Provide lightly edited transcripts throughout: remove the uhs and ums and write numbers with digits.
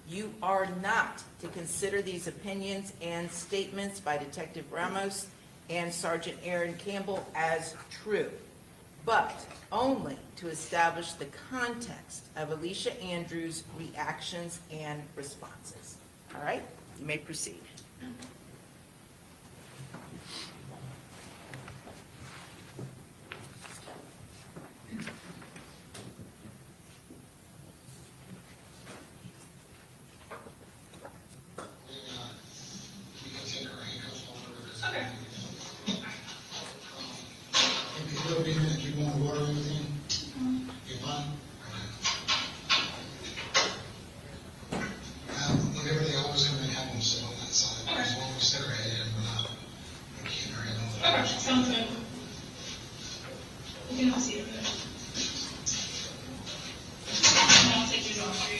You are not to consider these opinions and statements by Detective Ramos and Sergeant Aaron Campbell as true, but only to establish the context of Alicia Andrews' reactions and responses. All right, you may proceed. Okay. If you'll be a minute, you want water with me? You fine? Whenever they always come, they have them sit on that side, as long as they're ahead and we're not, we can't hurry them. Okay, sounds good. You can all see it. And I'll take these off for you.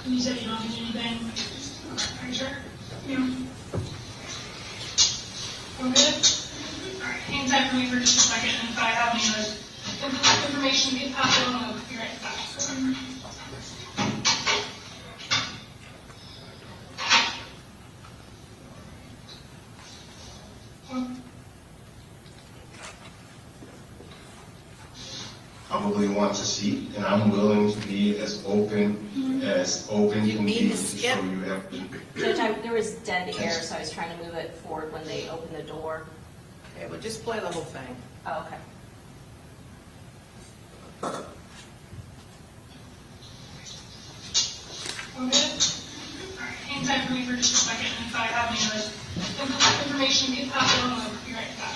You said you don't need anything? Are you sure? Yeah. We're good? Alright, hang tight for me for just a second, and if I have any other information to get passed on, I'll be right back. Probably wants a seat, and I'm willing to be as open You can need be to to skip. show you everything. Judge, there was dead air, so I was trying to move it forward when they opened the door. Okay, well, just play the whole thing. Oh, okay. We're good? Alright, hang tight for me for just a second, and if I have any other information to get passed on, I'll be right back.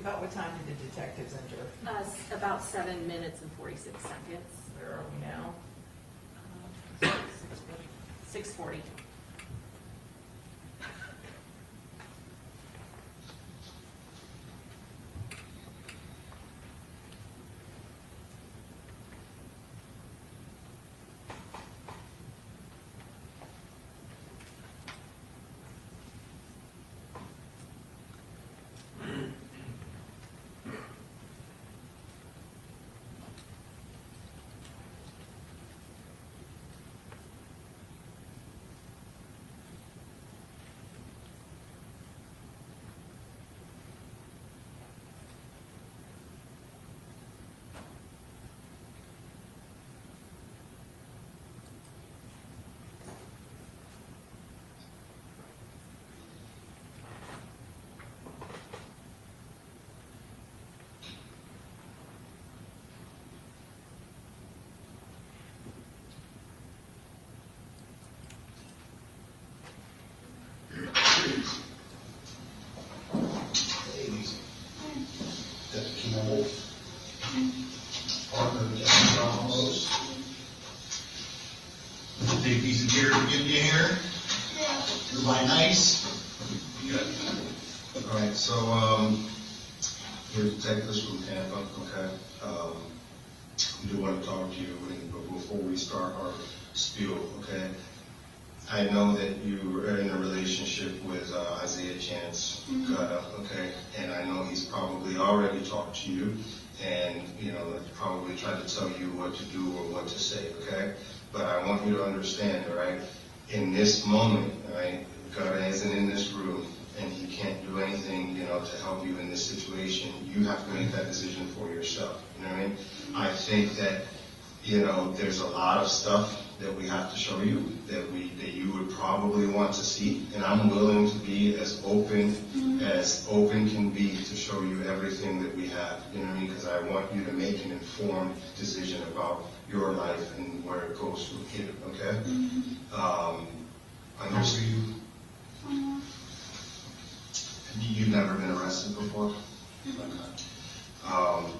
about what time did the detectives enter? About 7 minutes and 46 seconds. Where are we now? 6:40. Ladies, Deputy Campbell, partner Deputy Ramos. Take a piece of care to get you here. Everybody nice? Good. All right, so, here's detectives from Tampa, okay? We do want to talk to you, but before we start our spiel, okay? I know that you are in a relationship with Isaiah Chance, okay? And I know he's probably already talked to you and, probably tried to tell you what to do or what to say, okay? But I want you to understand, all right? In this moment, all right, God isn't in this room and he can't do anything, to help you in this situation. You have to make that decision for yourself, you know what I mean? I think that, there's a lot of stuff that we have to show you that you would probably want to see, and I'm willing to be as open can be to show you everything that we have, you know what I mean? Because I want you to make an informed decision about your life and where it goes from here, okay? I know for you, you've never been arrested before? Okay.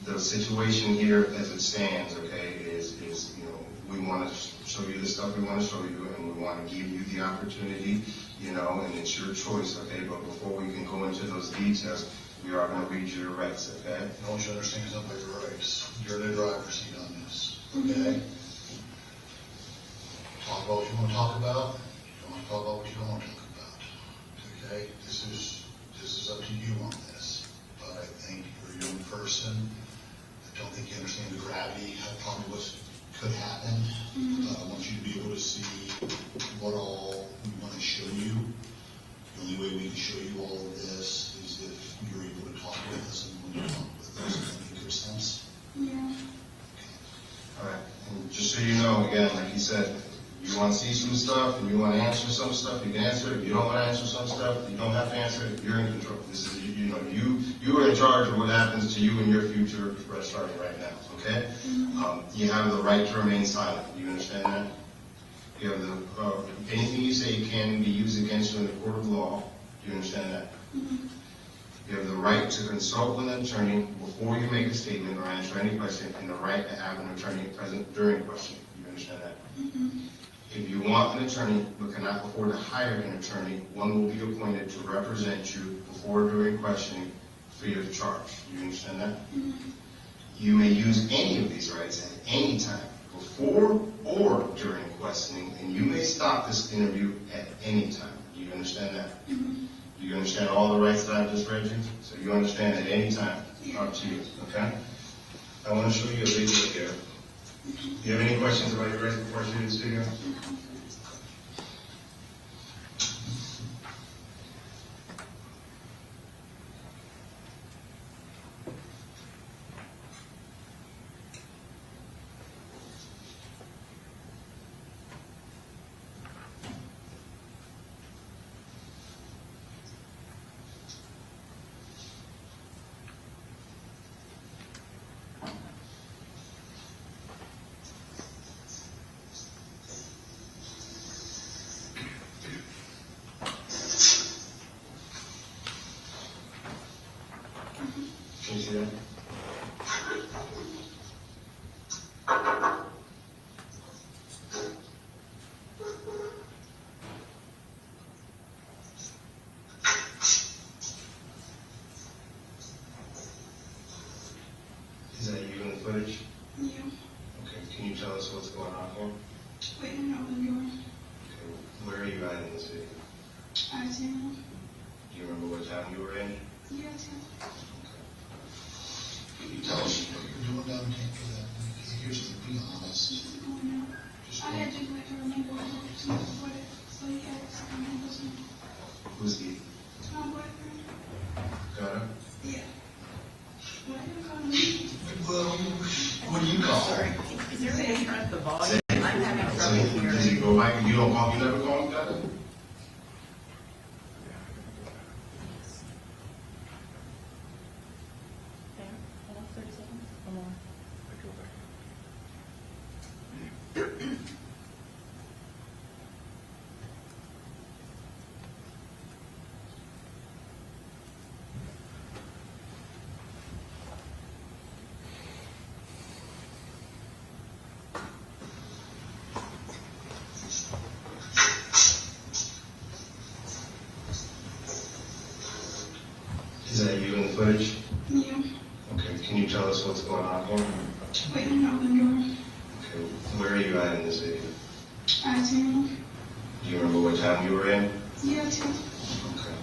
The situation here as it stands, okay, is we want to show you the stuff we want to show you, and we want to give you the opportunity, and it's your choice, okay? But before we can go into those details, we are going to read you your rights, okay? I want you to understand something about your rights. You're in the driver's seat on this, okay? Talk about what you want to talk about. Don't want to talk about what you don't want to talk about, okay? This is up to you on this. But I think you're a young person. I don't think you understand the gravity of probably what could happen. I want you to be able to see what all we want to show you. The only way we can show you all of this is if you're able to talk with us, and when you talk with us, does that make your sense? Yeah. All right, and just so you know, again, like you said, you want to see some stuff and you want to answer some stuff, you can answer it. If you don't want to answer some stuff, you don't have to answer it. You're in control. This is, you are in charge of what happens to you in your future starting right now, okay? You have the right to remain silent. Do you understand that? You have anything you say can be used against you in the court of law. Do you understand that? You have the right to consult with an attorney before you make a statement or answer any question, and the right to have an attorney present during questioning. Do you understand that? If you want an attorney but cannot afford to hire an attorney, one will be appointed to represent you before or during questioning free of charge. Do you understand that? You may use any of these rights at any time, before or during questioning, and you may stop this interview at any time. Do you understand that? Do you understand all the rights that I've just read you? So you understand at any time. Up to you, okay? I want to show you a video here. Do you have any questions about your rights before I show you this video? Can you see that? Is that you in the footage? Yeah. Okay, can you tell us what's going on here? Waiting out the door. Okay, where are you at in this video? I see him. Do you remember what time you were in? Yeah, I see him. Can you tell us what you're doing down here for that? Here's the, be honest. Just going out. Just I had to let her remember to my boyfriend, so he asked if I was Who's he? my boyfriend. Got him? Yeah. Why are you calling me? Well, what do you call Sorry, it? is there a way to turn up the volume? I'm having So, trouble does he hearing. go back and you don't call, you never call him, got him? Is that you in the footage? Yeah. Okay, can you tell us what's going on here? Waiting out the door. Okay, where are you at in this video? I see him. Do you remember what time you were in? Yeah, I see him. Okay.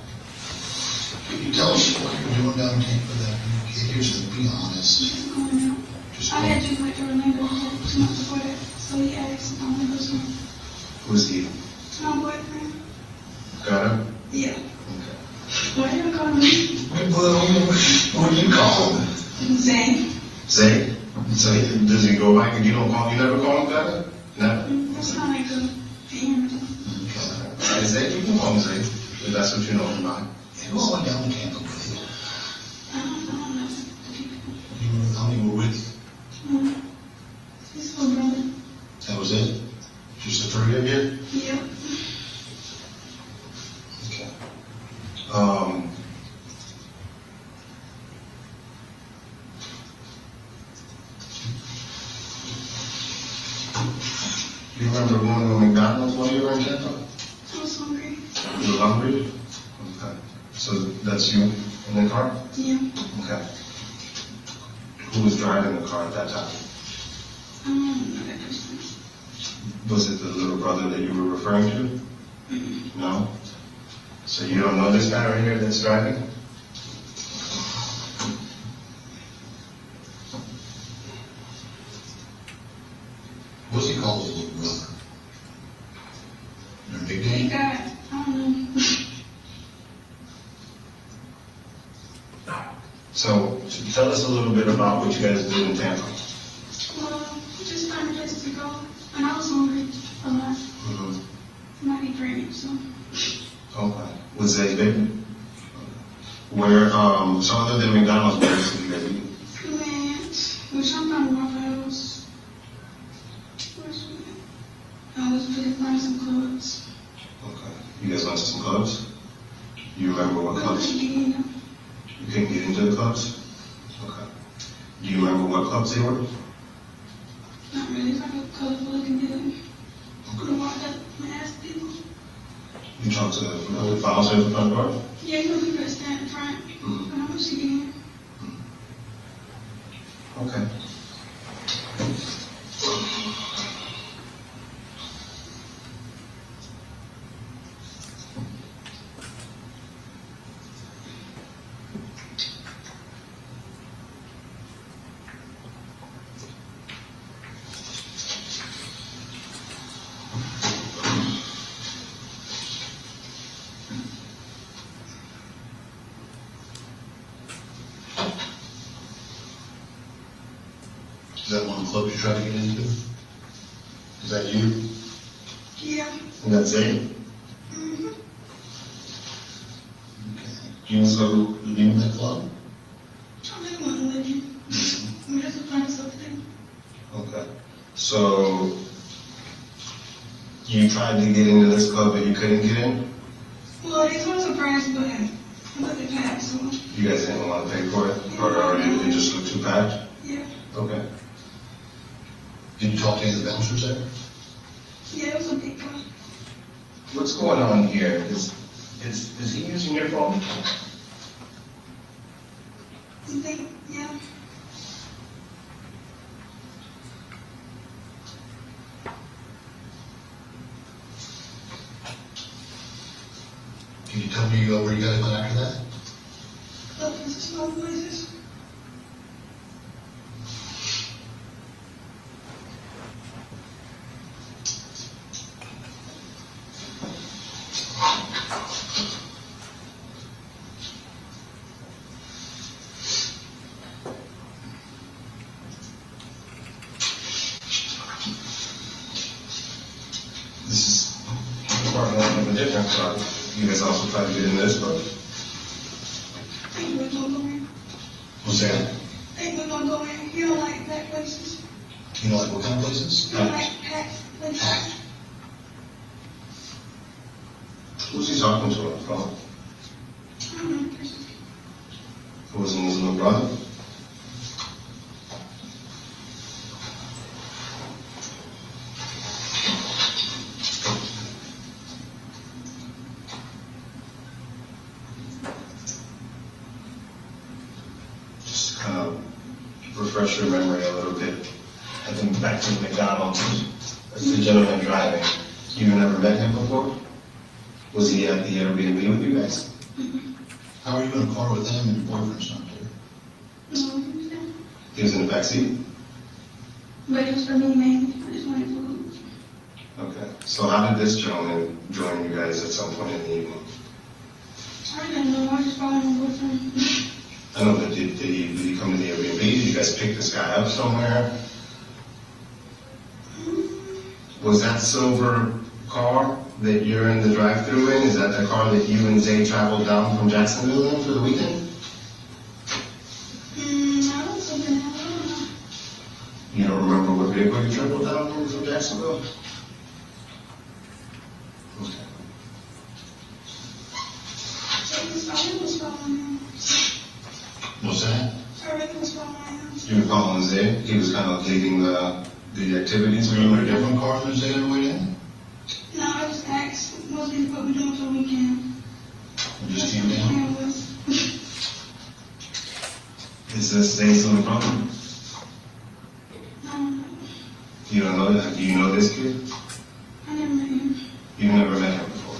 Can you tell us what you're doing down here for that? Here's the, be honest. Just going out. Just I had to let her remember to my boyfriend, so he asked if I was Who's he? my boyfriend. Got him? Yeah. Okay. Why are you calling me? Well, what do you call him? Zane. Zay? So does he go back and you don't call, you never call him, got him? Never? That's not like a family. Alright, Zay, you can call him Zay, if that's what you know him by. Who all went down to Tampa with you? I don't know the people. How many were with you? He's my brother. That was it? Just the three of you? Yeah. Okay. You remember going to McDonald's while you were in Tampa? I was hungry. You were hungry? Okay. So that's you in the car? Yeah. Okay. Who was driving the car at that time? I don't know that person. Was it the little brother that you were referring to? No? So you don't know this guy right here that's driving? What's he called his little brother? Their He nickname? got, I don't know. So tell us a little bit about what you guys did in Tampa. Well, we just found a place to go, and I was hungry a lot. Mm-hmm. Might be pregnant, so. Okay. Was Zay big? Where, so other than McDonald's, where else did you guys eat? We went, we jumped on Waffle House. Where's we went? I was really find some clothes. Okay. You guys went to some clubs? You remember what We clubs? couldn't get in them. You couldn't get into the clubs? Okay. Do you remember what clubs they were? Not really, it's like a colorful looking building. We walked up and asked people. You talked to the bouncer at the front door? Yeah, you know, people that stand in front. Mhm. And I was sitting Okay. Is that one of the clubs you tried to get into? Is that you? Yeah. And that's Zay? Mm-hmm. Okay. You was go You in that club? I really want to live in. We just find something. Okay. So you tried to get into this club but you couldn't get in? Well, they told us a prize, but they passed, so. You guys didn't want to pay for it, or it just looked too packed? Yeah. Okay. Did you talk to any of the bouncers there? Yeah, it was a big one. What's going on here? Is he using your phone? You think, yeah. Can you tell me where you guys went after that? Looking for small places. This is part of a different part. You guys also try to get in this, but Think we're gonna go in. What's that? Think we're gonna go in. You don't like that places. You know, like what kind of places? You don't like packed places. who's he talking to on the phone? I don't know. Who was in his little brother? Just kind of refresh your memory a little bit. I think back to the McDonald's. That's the gentleman driving. You never met him before? Was he at the Airbnb with you guys? How are you in a car with him and your boyfriend's not there? No, He was in the back seat? but it was for me mainly. I just wanted food. Okay. So how did this gentleman join you guys at some point in the evening? I didn't know. I just followed my boyfriend. I don't know, but did he come to the Airbnb? Did you guys pick this guy up somewhere? Was that silver car that you're in the drive-thru in, is that the car that you and Zay traveled down from Jacksonville in for the weekend? I don't think I don't know. You don't remember what vehicle you traveled down in from Jacksonville? Okay. I really was following him. What's that? I really was following him. You were following Zay? He was kind of leading the activities? Were you in a different car than Zay on the way in? No, I just asked mostly what we're doing for the weekend. You just came down? Is this Zay's little brother? You don't know that? Do you know this kid? I never met him. You've never met him before?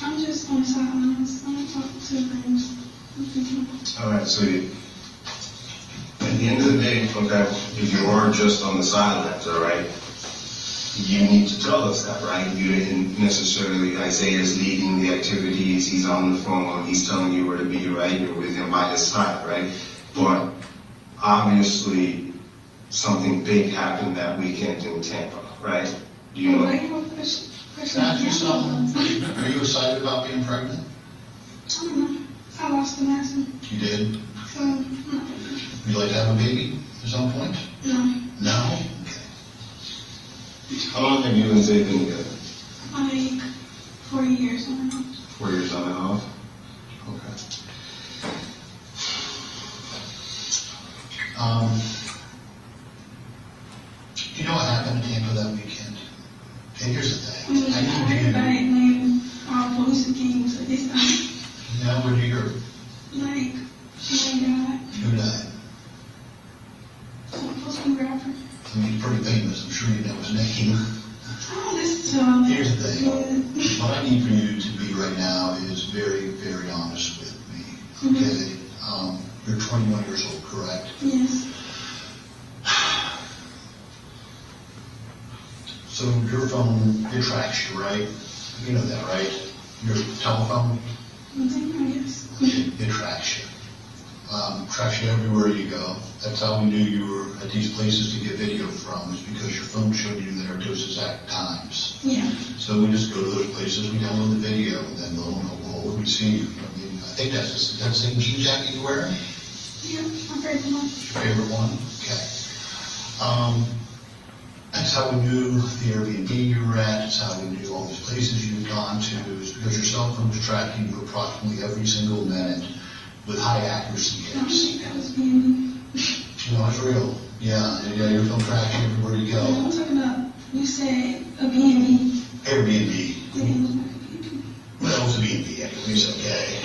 I'm just on the sidelines. I'm gonna talk to things. All right, so at the end of the day, okay, if you are just on the sidelines, all right, you need to tell us that, right? You didn't necessarily, Isaiah's leading the activities, he's on the phone, he's telling you where to be, right? You're with him by his side, right? But obviously, something big happened that weekend in Tampa, right? Do you know? Can I ask you something? Are you excited about being pregnant? I don't know. I lost the last one. You did? So, no. Would you like to have a baby at some point? No. No? How long have you and Zay been together? Like 4 years, I don't know. 4 years on and off? Okay. You know what happened in Tampa that weekend? And here's the thing. We was I back need you when our police came to this time. now what do you hear? Like, she died. Who died? Some supposed to be rapper. I mean, he's pretty famous. I'm sure you know his name. I don't listen to all that. Here's the thing. Yeah. What I need for you to be right now is very, very honest with me. Okay? You're 21 years old, correct? Yes. So your phone, it tracks you, right? You know that, right? Your telephone, Yes. it tracks you. Tracks you everywhere you go. That's how we knew you were at these places to get video from, is because your phone showed you there at those exact times. Yeah. So we just go to those places, we download the video, and then lo and behold, we see you. I mean, I think that's the same jean jacket you're wearing? Yeah, my favorite one. Your favorite one? Okay. That's that's how we knew the Airbnb you were at, it's how we knew all these places you've gone to, is because your cell phone was tracking you approximately every single minute with high accuracy I don't hits. think that was being, No, it's real. Yeah, your phone tracks you everywhere you go. I'm talking about, you said a B&B. Airbnb. Yeah, it was like a B&B. Well, it was a B&B, anyways, okay.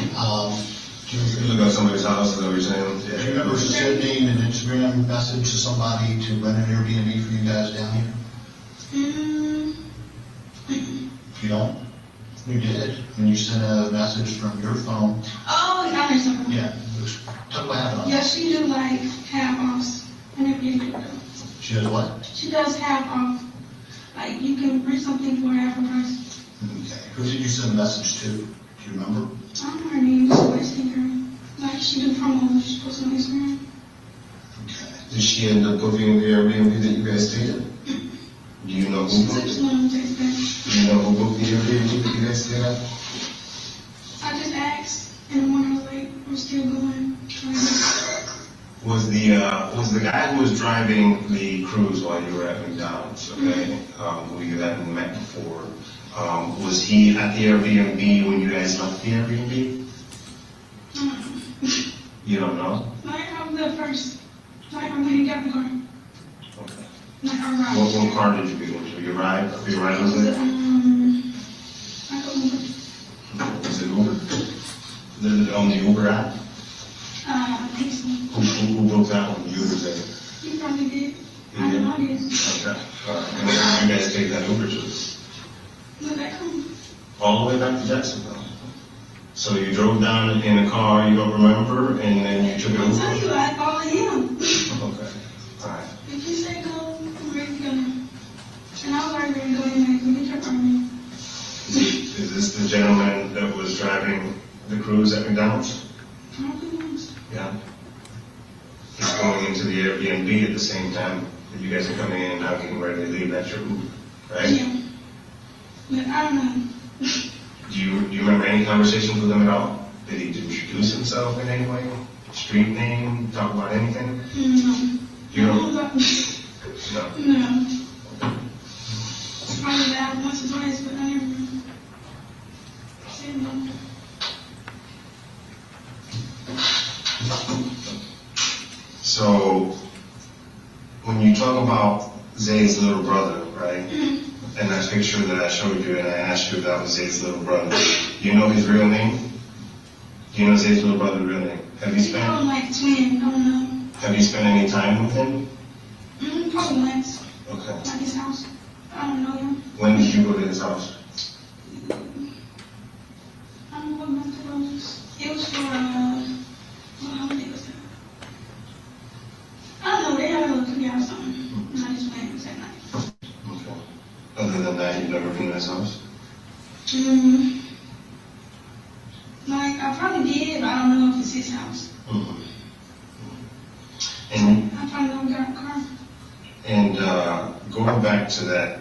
Do You look at somebody's house, is that what you're saying? do you remember sending an Instagram message to somebody to rent an Airbnb for you guys down here? You don't? You did, when you sent a message from your phone. Oh, I heard something. Yeah, tell me what happened on Yeah, that. she do like half-offs whenever you do it. She does what? She does half-off. Like, you can rent something for half a price. Okay, who did you send a message to? Do you remember? I don't know her name, so I see her. Like, she do promos, she posts on Instagram. Okay. Did she end up booking the Airbnb that you guys stayed in? Do you know She who said booked she it? wanted to take that. Do you know who booked the Airbnb that you guys stayed at? I just asked, and when I was like, we're still going. Was the guy who was driving the cruise while you were at McDonald's, okay, who you hadn't met before, was he at the Airbnb when you guys left the Airbnb? You don't know? Like, I was there first. Like, when he got the car. Okay. Like, I ride. What car did you get into? Your ride It was was, it? I don't know. Was it Uber? On the Uber app? I think so. Who booked that one? You or Zay? You probably did. I don't know, I did. Okay. All right. And where did you guys take that Uber to? Look back home. All the way back to Jacksonville. So you drove down in a car you don't remember, and then you took an I'm Uber? telling you, I follow him. Okay. All right. If you say go, I'm ready to go now. And I was already ready to go anyway, so get your permit. Is this the gentleman that was driving the cruise at McDonald's? I don't think it was. Yeah. He's going into the Airbnb at the same time that you guys are coming in and now getting ready to leave. That's your Uber, right? Yeah. But I don't know. Do you remember any conversations with him at all? Did he introduce himself in any way? Street name? Talk about anything? No. You don't? No. No. Probably that once or twice, but I never said no. So, when you talk about Zay's little brother, right? And that picture that I showed you, and I asked you if that was Zay's little brother, do you know his real name? Do you know Zay's little brother's real name? Have you I spent don't like twin, I don't know. Have you spent any time with him? Probably once, Okay. at his house. I don't know him. When did you go to his house? I don't know what month it was. It was for, what holiday was that? I don't know, they had a little cookout or something. And I just went that night. Okay. Other than that, you've never been to his house? Like, I probably did, but I don't know if it's his house. Mm-hmm. And I probably never got a car. Going back to that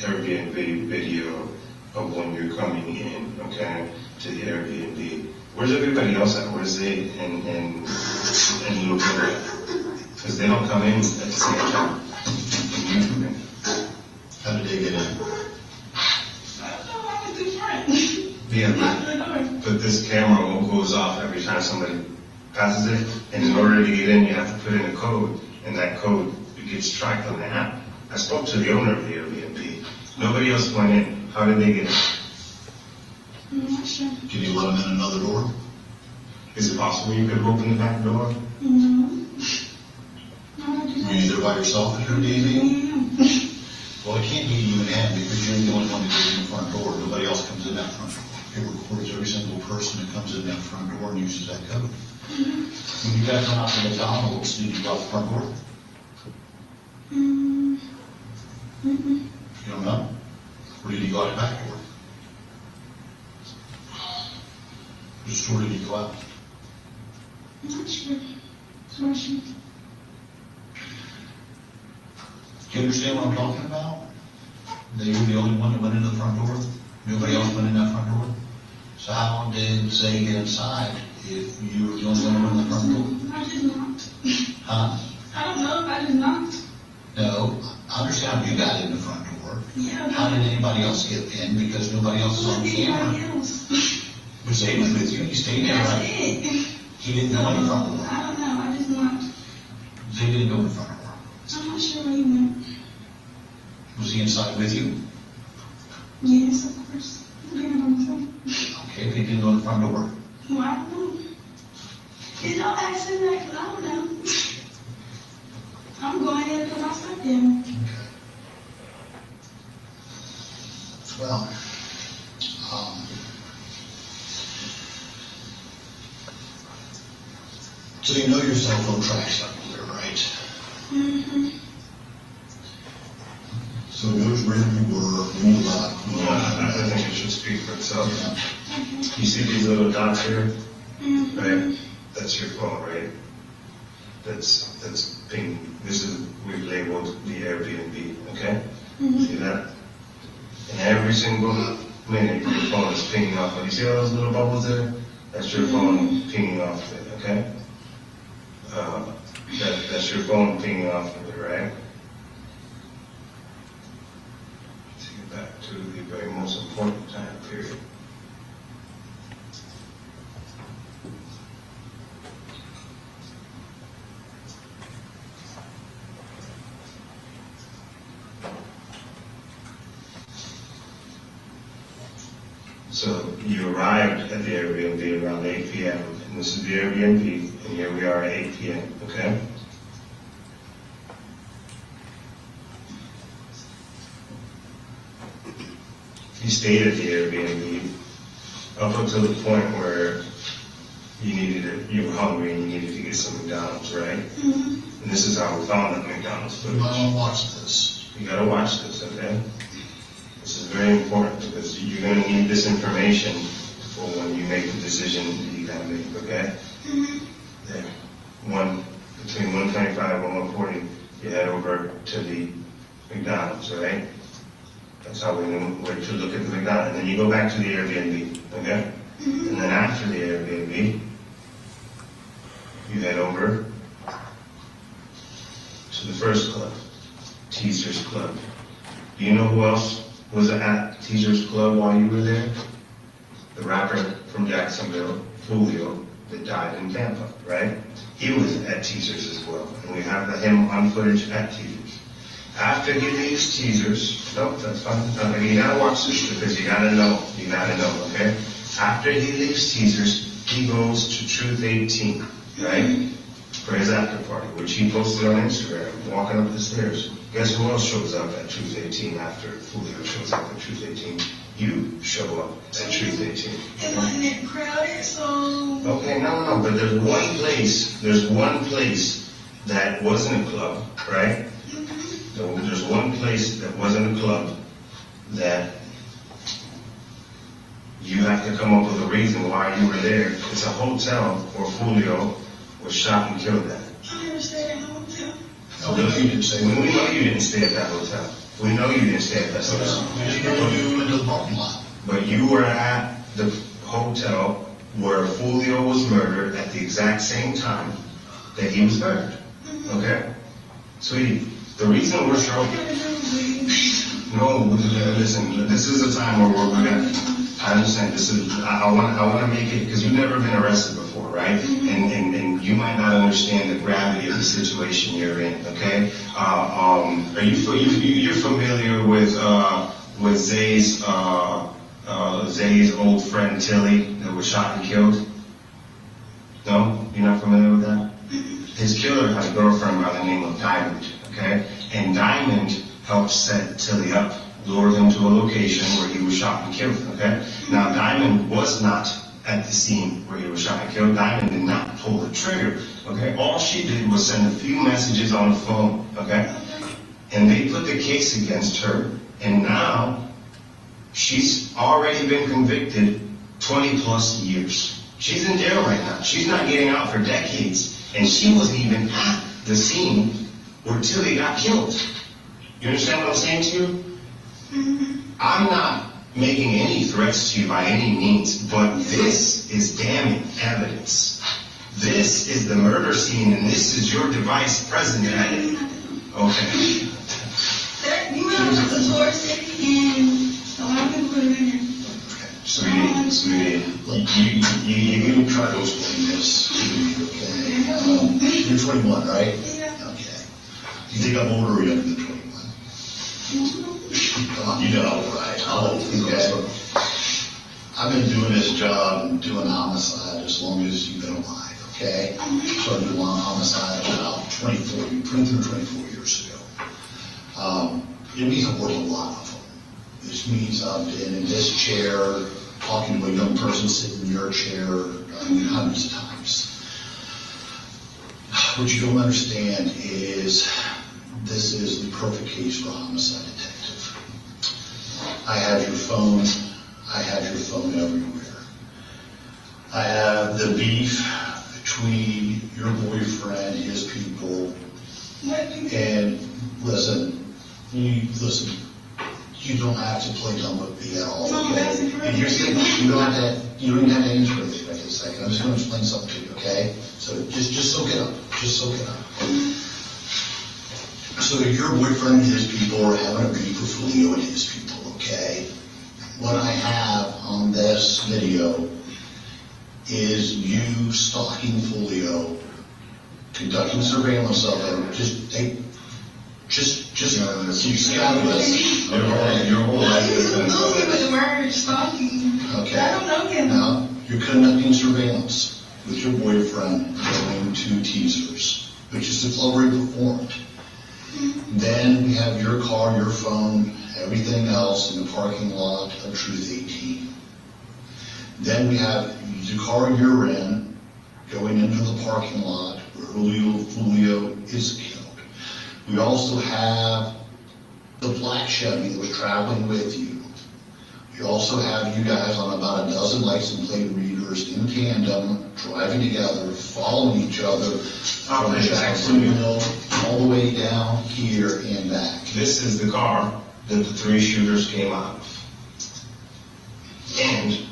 Airbnb video of when you're coming in, okay, to the Airbnb, where's everybody else at? Where's they and little Billy? Because they don't come in at the same time. When you come in. How did they get in? I don't know, I was different. Yeah, Knocked on the door. but this camera goes off every time somebody passes it, and in order to get in, you have to put in a code, and that code gets tracked on the app. I spoke to the owner of the Airbnb. Nobody else went in. How did they get in? I'm not sure. Can you let them in another door? Is it possible you could have opened the back door? No. No, I just. Were you there by yourself at your Airbnb? Yeah. Well, it can't be you and him because you're the only one that goes in the front door. Nobody else comes in that front door. It records every single person that comes in that front door and uses that code. When you guys went out to McDonald's, did you go out the front door? You don't know? Or did you go out the back door? Which door did you go out? I'm not sure. So I should. Do you understand what I'm talking about? That you were the only one that went into the front door? Nobody else went in that front door? So how did Zay get inside if you were the only one that went in the front door? I did not. Huh? I don't know, I did not. No, I understand you got in the front door. Yeah, How did anybody else get in? Because nobody else is on camera. anybody else. But Zay was with you, you stayed there, That's right? it. He didn't go in the front door. I don't know, I just not. Zay didn't go in the front door. I'm not sure where he went. Was he inside with you? Yes, of course. Yeah, I'm Okay, but he didn't go in the front door. well, I don't know. You don't ask him that, 'cause I don't know. I'm going in and put my stuff down. Well, so you know your cell phone tracks everywhere, right? Mm-hmm. So it knows where you were, when you left. I think it should speak for itself. Yeah. You see these little dots here, Mm-hmm. right? That's your phone, right? That's ping. This is, we've labeled the Airbnb, okay? See that? And every single minute, your phone is pinging off. You see all those little bubbles there? That's your phone pinging off of it, okay? That's your phone pinging off of it, right? Take it back to the very most important time period. So you arrived at the Airbnb around 8 p.m. and this is the Airbnb, and here we are at 8 p.m., okay? You stayed at the Airbnb up until the point where you were hungry and you needed to get some McDonald's, right? Mm-hmm. And this is how we found that McDonald's You might footage. want to watch this. You gotta watch this, okay? This is very important because you're gonna need this information for when you make the decision that you gotta make, okay? There. Between 125 and 140, you head over to the McDonald's, right? That's how we knew where to look at the McDonald's. And then you go back to the Airbnb, okay? And then after the Airbnb, you head over to the first club, Teaser's Club. Do you know who else was at Teaser's Club while you were there? The rapper from Jacksonville, Julio, that died in Tampa, right? He was at Teaser's as well. And we have him on footage at Teaser's. After he leaves Teaser's, no, that's fine. You gotta watch this because you gotta know, okay? After he leaves Teaser's, he goes to Truth 18, right? For his after party, which he posted on Instagram, walking up the stairs. Guess who else shows up at Truth 18 after Julio shows up at Truth 18? You show up at Truth 18. It wasn't that crowded, so. Okay, no, but there's one place that wasn't a club, right? So there's one place that wasn't a club that you have to come up with a reason why you were there. It's a hotel where Julio was shot and killed at. I never stayed in a hotel. No, you didn't say. We know you didn't stay at that hotel. We know you didn't stay at that hotel. We didn't know you went to the parking lot. But you were at the hotel where Julio was murdered at the exact same time that he was murdered. Okay? Sweetie, the reason we're showing... No, listen, this is a time where we're gonna... I understand, I want to make it, because you've never been arrested before, right? And you might not understand the gravity of the situation you're in, okay? You're familiar with Zay's old friend Tilly that was shot and killed? No? You're not familiar with that? His killer had a girlfriend by the name of Diamond, okay? And Diamond helped set Tilly up, lured him to a location where he was shot and killed, okay? Now, Diamond was not at the scene where he was shot and killed. Diamond did not pull the trigger, okay? All she did was send a few messages on the phone, okay? And they put the case against her, and now she's already been convicted 20 plus years. She's in jail right now. She's not getting out for decades. And she wasn't even at the scene where Tilly got killed. You understand what I'm saying to you? I'm not making any threats to you by any means, but this is damning evidence. This is the murder scene, and this is your device present at it. Okay. You went up to the door, and a lot of people put it in there. Sweetie, You try to explain this to me, okay? You're 21, right? Yeah. Okay. You think I'm older or younger than 21? Come on, you know, right? I'm old, okay? I've been doing this job and doing homicide as long as you've been alive, okay? Started doing homicide about 23 or 24 years ago. It means I've worked a lot of them. This means I've been in this chair, talking to a young person sitting in your chair hundreds of times. What you don't understand is this is the perfect case for a homicide detective. I have your phone. I have your phone everywhere. I have the beef between your boyfriend, his people, and listen, you don't have to play dumb with me at all. No, Okay? that's incorrect. And here's the thing, you don't even have to answer anything right this second. I'm just going to explain something to you, okay? So just soak it up. Just soak it up. So your boyfriend and his people are having a beef with Julio and his people, okay? What I have on this video is you stalking Julio, conducting surveillance of him. You scout this. your whole life has been. Don't give it the word stalking. Okay. I don't know him. Now, you're conducting surveillance with your boyfriend going to teasers, which is the already performed. Then we have your car, your phone, everything else in the parking lot of Truth 18. Then we have the car you're in going into the parking lot where Julio is killed. We also have the black Chevy that was traveling with you. We also have you guys on about a dozen license plate readers in tandem, driving together, following each other from Jacksonville all the way down here and back. This is the car that the 3 shooters came out of. And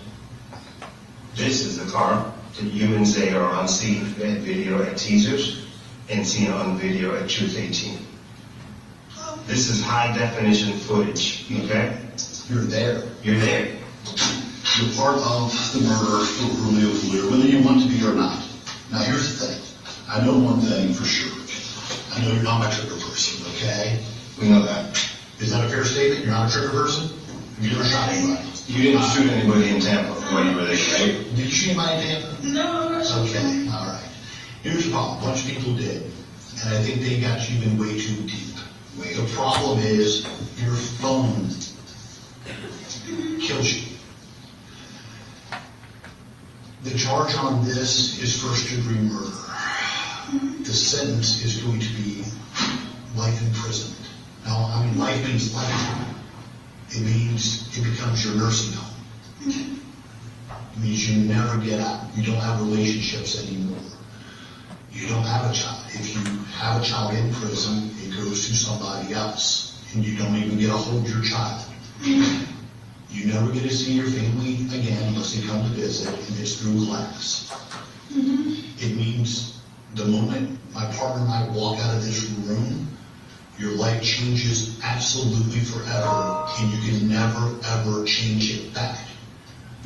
this is the car that you and Zay are on scene at video at teasers and seen on video at Truth 18. This is high definition footage, okay? You're there. You're there. You're part of the murder of Julio, whether you want to be or not. Now here's the thing. I know one thing for sure. I know you're not my trigger person, okay? We know that. Is that a fair statement? You're not a trigger person? Have you ever shot anybody? You didn't shoot anybody in Tampa when you were there, right? Did you shoot anybody in Tampa? No, I'm not sure. Okay, all right. Here's the problem. A bunch of people did. And I think they got you in way too deep. The problem is your phone kills you. The charge on this is first-degree murder. The sentence is going to be life imprisonment. Now, I mean, life means life. It means it becomes your nursing home. It means you never get out. You don't have relationships anymore. You don't have a child. If you have a child in prison, it goes to somebody else, and you don't even get to hold your child. You never get to see your family again unless they come to visit, and it's through glass. It means the moment my partner and I walk out of this room, your life changes absolutely forever, and you can never, ever change it back.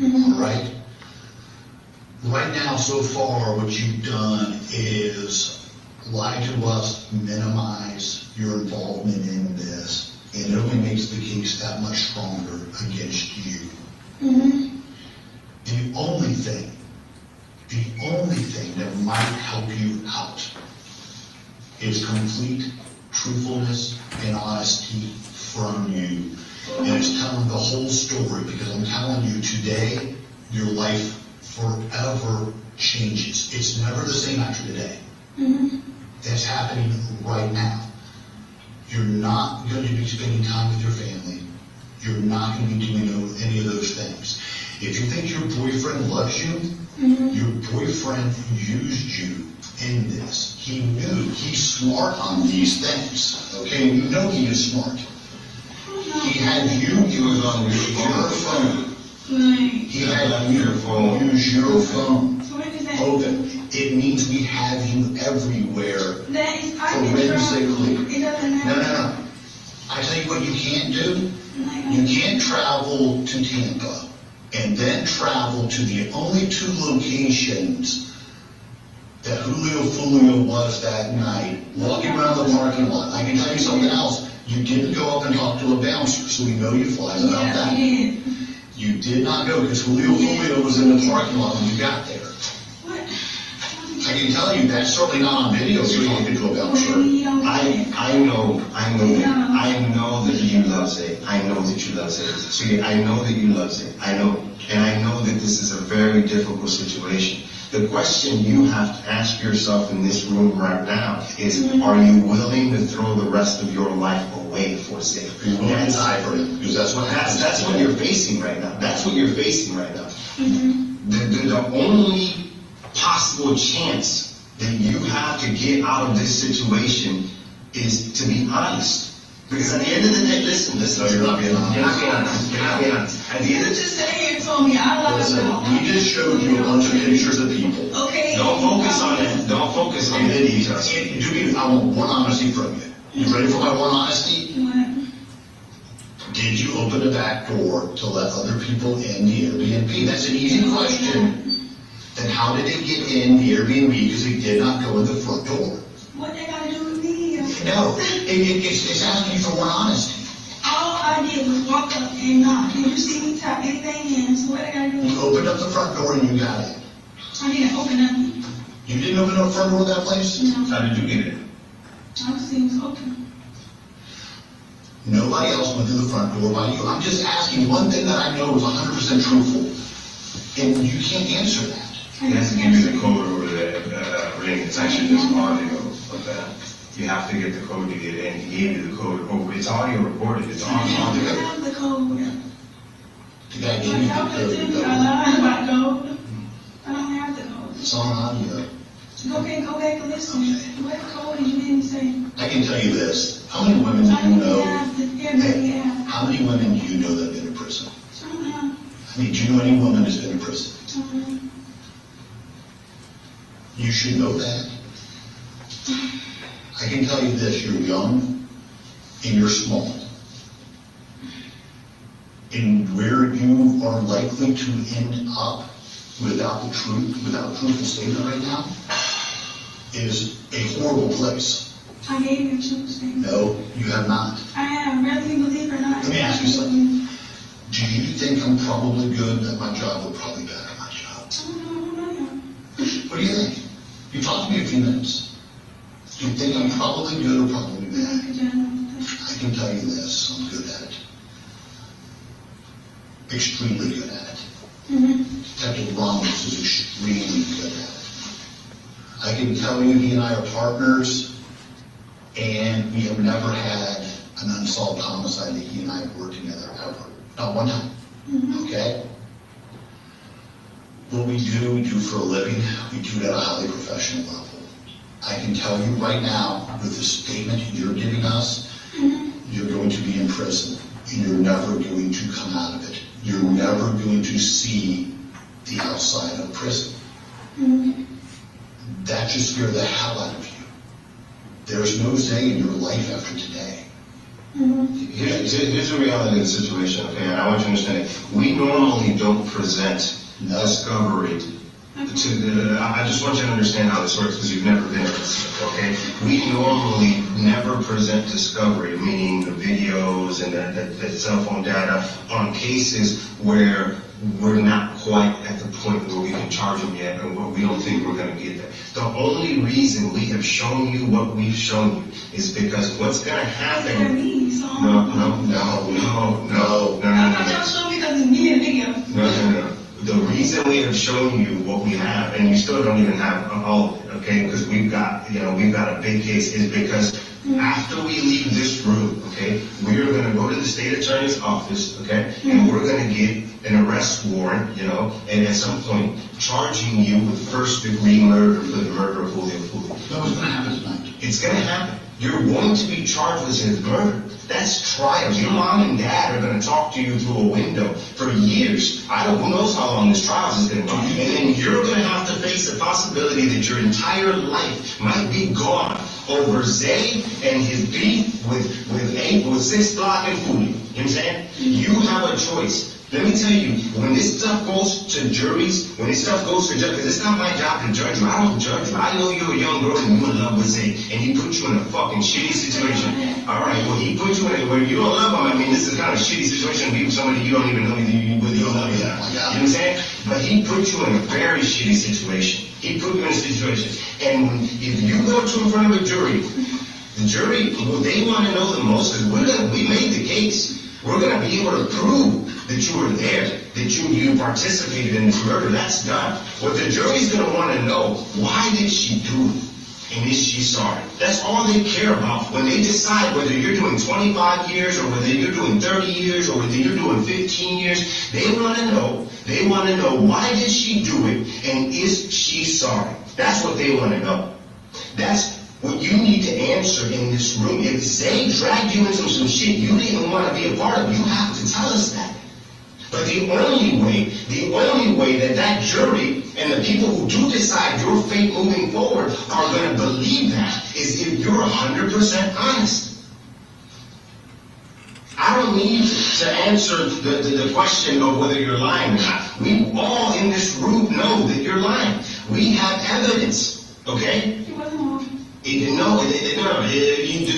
All right? Right now, so far, what you've done is lie to us, minimize your involvement in this, and it only makes the case that much stronger against you. The only thing that might help you out is complete truthfulness and honesty from you. And it's telling the whole story, because I'm telling you today, your life forever changes. It's never the same after today. That's happening right now. You're not going to be spending time with your family. You're not going to be doing any of those things. If you think your boyfriend loves you, your boyfriend used you in this. He knew he's smart on these things. Okay, you know he is smart. He had you. He was on your phone. Like, He had you use your phone. so what is that? Open. It means we have you everywhere. That is, I can Forensically. travel. It doesn't No, matter. no, no. I tell you what you can't do. Like, You can't travel to Tampa and then travel to the only two locations that Julio Fulio was that night, walking around the parking lot. I can tell you something else. You didn't go up and talk to a bouncer, so we know you flies about yeah, that. we did. You did not go because Julio Fulio was in the parking lot when you got there. What? I can tell you that's certainly not on video. You're talking to a bouncer. I know that you love Zay. I know that you love Zay. See, I know that you love Zay. I know. And I know that this is a very difficult situation. The question you have to ask yourself in this room right now is, are you willing to throw the rest of your life away for Zay? That's hybrid, because that's what happens. That's what you're facing right now. That's what you're facing right now. The only possible chance that you have to get out of this situation is to be honest. Because at the end of the day, listen. No, you're not being honest. You're not being honest. You're not being honest. At the end of the Just sitting here told me I love Listen, it. we just showed you a bunch of pictures of people. Okay. don't focus on that. Don't focus on the details. I want one honesty from you. You ready for my one honesty? What? Did you open the back door to let other people in the Airbnb? That's an easy question. Then how did they get in the Airbnb? Because they did not go in the front door. What they gotta do with me? No, it's asking you for one honesty. All I did was walk up and knock. Did you see me tap anything in? So what I gotta do? You opened up the front door and you got in. I didn't open nothing. You didn't open up the front door of that place? No. How did you get it? I just seen it was open. Nobody else went through the front door by you. I'm just asking one thing that I know is 100% truthful. And you can't answer that. He has to give you the code over that ring. It's actually just audio of that. You have to get the code to get in. He gave you the code over. It's audio recorded. It's I on don't there. have the code. The guy gave you Like, the how could code. you lie about code? I don't have the code. It's on audio. Go back and listen. What code did you didn't say? I can tell you this. How many women do I you don't know? have the Airbnb app. How many women do you know that have been in prison? I don't have. I mean, do you know any woman that's been in prison? I don't know. You should know that. I can tell you this, you're young and you're small. And where you are likely to end up without the truth, without a truthful statement right now, is a horrible place. I gave you a truth statement. No, you have not. I have, whether you believe or not. Let me ask you something. Do you think I'm probably good at my job or probably bad at my job? I don't know. What do you think? You talked to me a few minutes. Do you think I'm probably good or probably bad? I can tell you this, I'm good at it. Extremely good at it. Detective Ramos is extremely good at it. I can tell you he and I are partners, and we have never had an unsolved homicide that he and I have worked together ever. Not one time. Okay? What we do for a living, we do it at a highly professional level. I can tell you right now, with the statement you're giving us, you're going to be in prison, and you're never going to come out of it. You're never going to see the outside of prison. That should scare the hell out of you. There's no say in your life after today. Here's the reality of the situation, okay? And I want you to understand it. We normally don't present discovery to the, I just want you to understand how this works because you've never been in this, okay? We normally never present discovery, meaning the videos and the cell phone data on cases where we're not quite at the point where we can charge them yet, and what we don't think we're going to get there. The only reason we have shown you what we've shown you is because what's going to happen. No. I thought y'all showed me because it's me in the video. No. The reason we have shown you what we have, and you still don't even have all of it, okay? Because we've got a big case, is because after we leave this room, okay, we are going to go to the state attorney's office, okay, and we're going to get an arrest warrant, and at some point charging you with first-degree murder for the murder of Julio Fulio. That was going to happen tonight. It's going to happen. You're going to be charged with his murder. That's trial. Your mom and dad are going to talk to you through a window for years. Who knows how long this trial is going to be. And then you're going to have to face the possibility that your entire life might be gone over Zay and his beef with 6 Block and Foodie. You know what I'm saying? You have a choice. Let me tell you, when this stuff goes to juries, when this stuff goes to judges, because it's not my job to judge you. I don't judge you. I know you're a young girl and you in love with Zay, and he put you in a fucking shitty situation. All right, well, he put you in a, where you don't love him. I mean, this is kind of a shitty situation to be with somebody you don't even know whether you don't love him. You know what I'm saying? But he put you in a very shitty situation. He put you in a situation. And if you go to in front of a jury, the jury, what they want to know the most is we made the case. We're going to be able to prove that you were there, that you participated in this murder. That's done. What the jury's going to want to know, why did she do it? And is she sorry? That's all they care about when they decide whether you're doing 25 years or whether you're doing 30 years or whether you're doing 15 years. They want to know why did she do it and is she sorry? That's what they want to know. That's what you need to answer in this room. If Zay dragged you into some shit you didn't want to be a part of, you have to tell us that. But the only way that jury and the people who do decide your fate moving forward are going to believe that is if you're 100% honest. I don't need to answer the question of whether you're lying or not. We all in this room know that you're lying. We have evidence, okay? He wasn't wrong.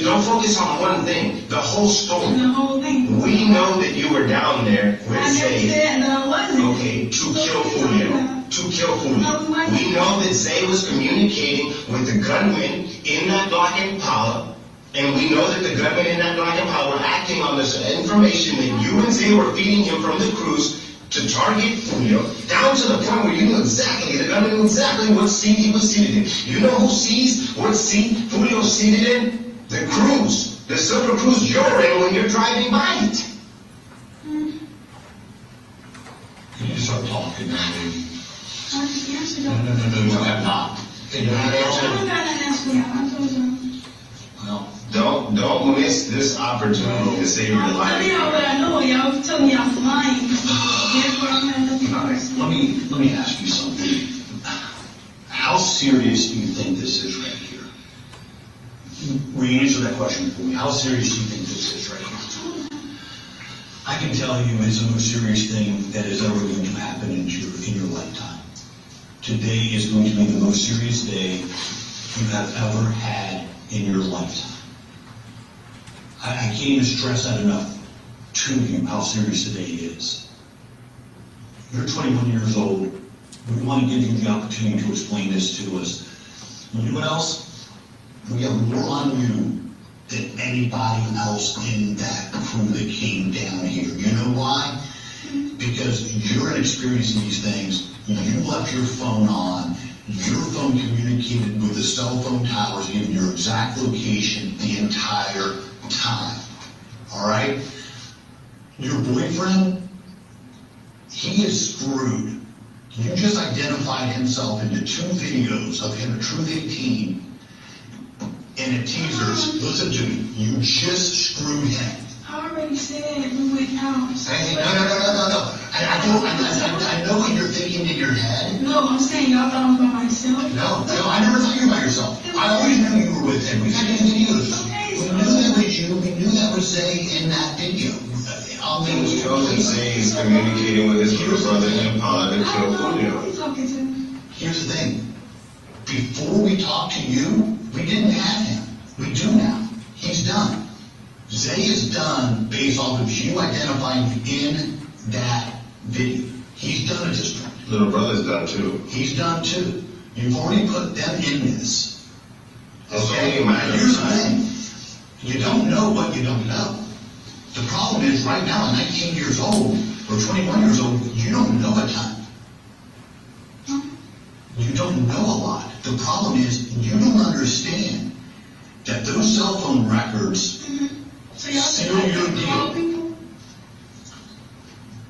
Don't focus on one thing, the whole story. The whole thing. We know that you were down there with I never Zay. said that I wasn't. Okay, to kill Julio. To kill Julio. We know that Zay was communicating with the gunmen in that Black Impala, and we know that the gunmen in that Black Impala were acting on this information that you and Zay were feeding him from the cruise to target Julio, down to the point where you knew exactly, the gunman knew exactly what seat he was seated in. You know who sees what seat Julio's seated in? The cruise. The silver cruise you're in when you're driving by it. Can you start talking now, baby? I just answered No, that. you have not. Can you not I answer? don't got an answer yet. I told you. Well, Don't miss this opportunity to save your I'm telling y'all life. what I know. Y'all telling me I'm lying. Therefore, I'm not nothing first. let me ask you something. How serious do you think this is right here? Will you answer that question for me? How serious do you think this is right here? I can tell you it's the most serious thing that is ever going to happen in your lifetime. Today is going to be the most serious day you have ever had in your lifetime. I can't even stress that enough to you, how serious today is. You're 21 years old. We want to give you the opportunity to explain this to us. You know what else? We have more on you than anybody else in that crew that came down here. You know why? Because you're experiencing these things. You left your phone on. Your phone communicated with the cell phone towers, giving your exact location the entire time. All right? Your boyfriend, he is screwed. You just identified himself into 2 videos of him at Truth 18 and at teasers. Listen to me. You just screwed him. I already said we went out. Hey, no. I know what you're thinking in your head. No, I'm saying y'all thought I was by myself. No, I never thought you were by yourself. I always knew you were with him. We had videos. We knew that was you. We knew that was Zay in that video. We know that Zay is communicating with his little brother Impala to kill Julio. What are you talking to me? Here's the thing. Before we talked to you, we didn't have him. We do now. He's done. Zay is done based off of you identifying in that video. He's done at this point. Little brother's done too. He's done too. You've already put them in this. It's Okay? only a matter of Here's the time. thing. You don't know what you don't know. The problem is right now, at 19 years old or 21 years old, you don't know a ton. You don't know a lot. The problem is you don't understand that those cell phone records So y'all seal think I your can call deal. people?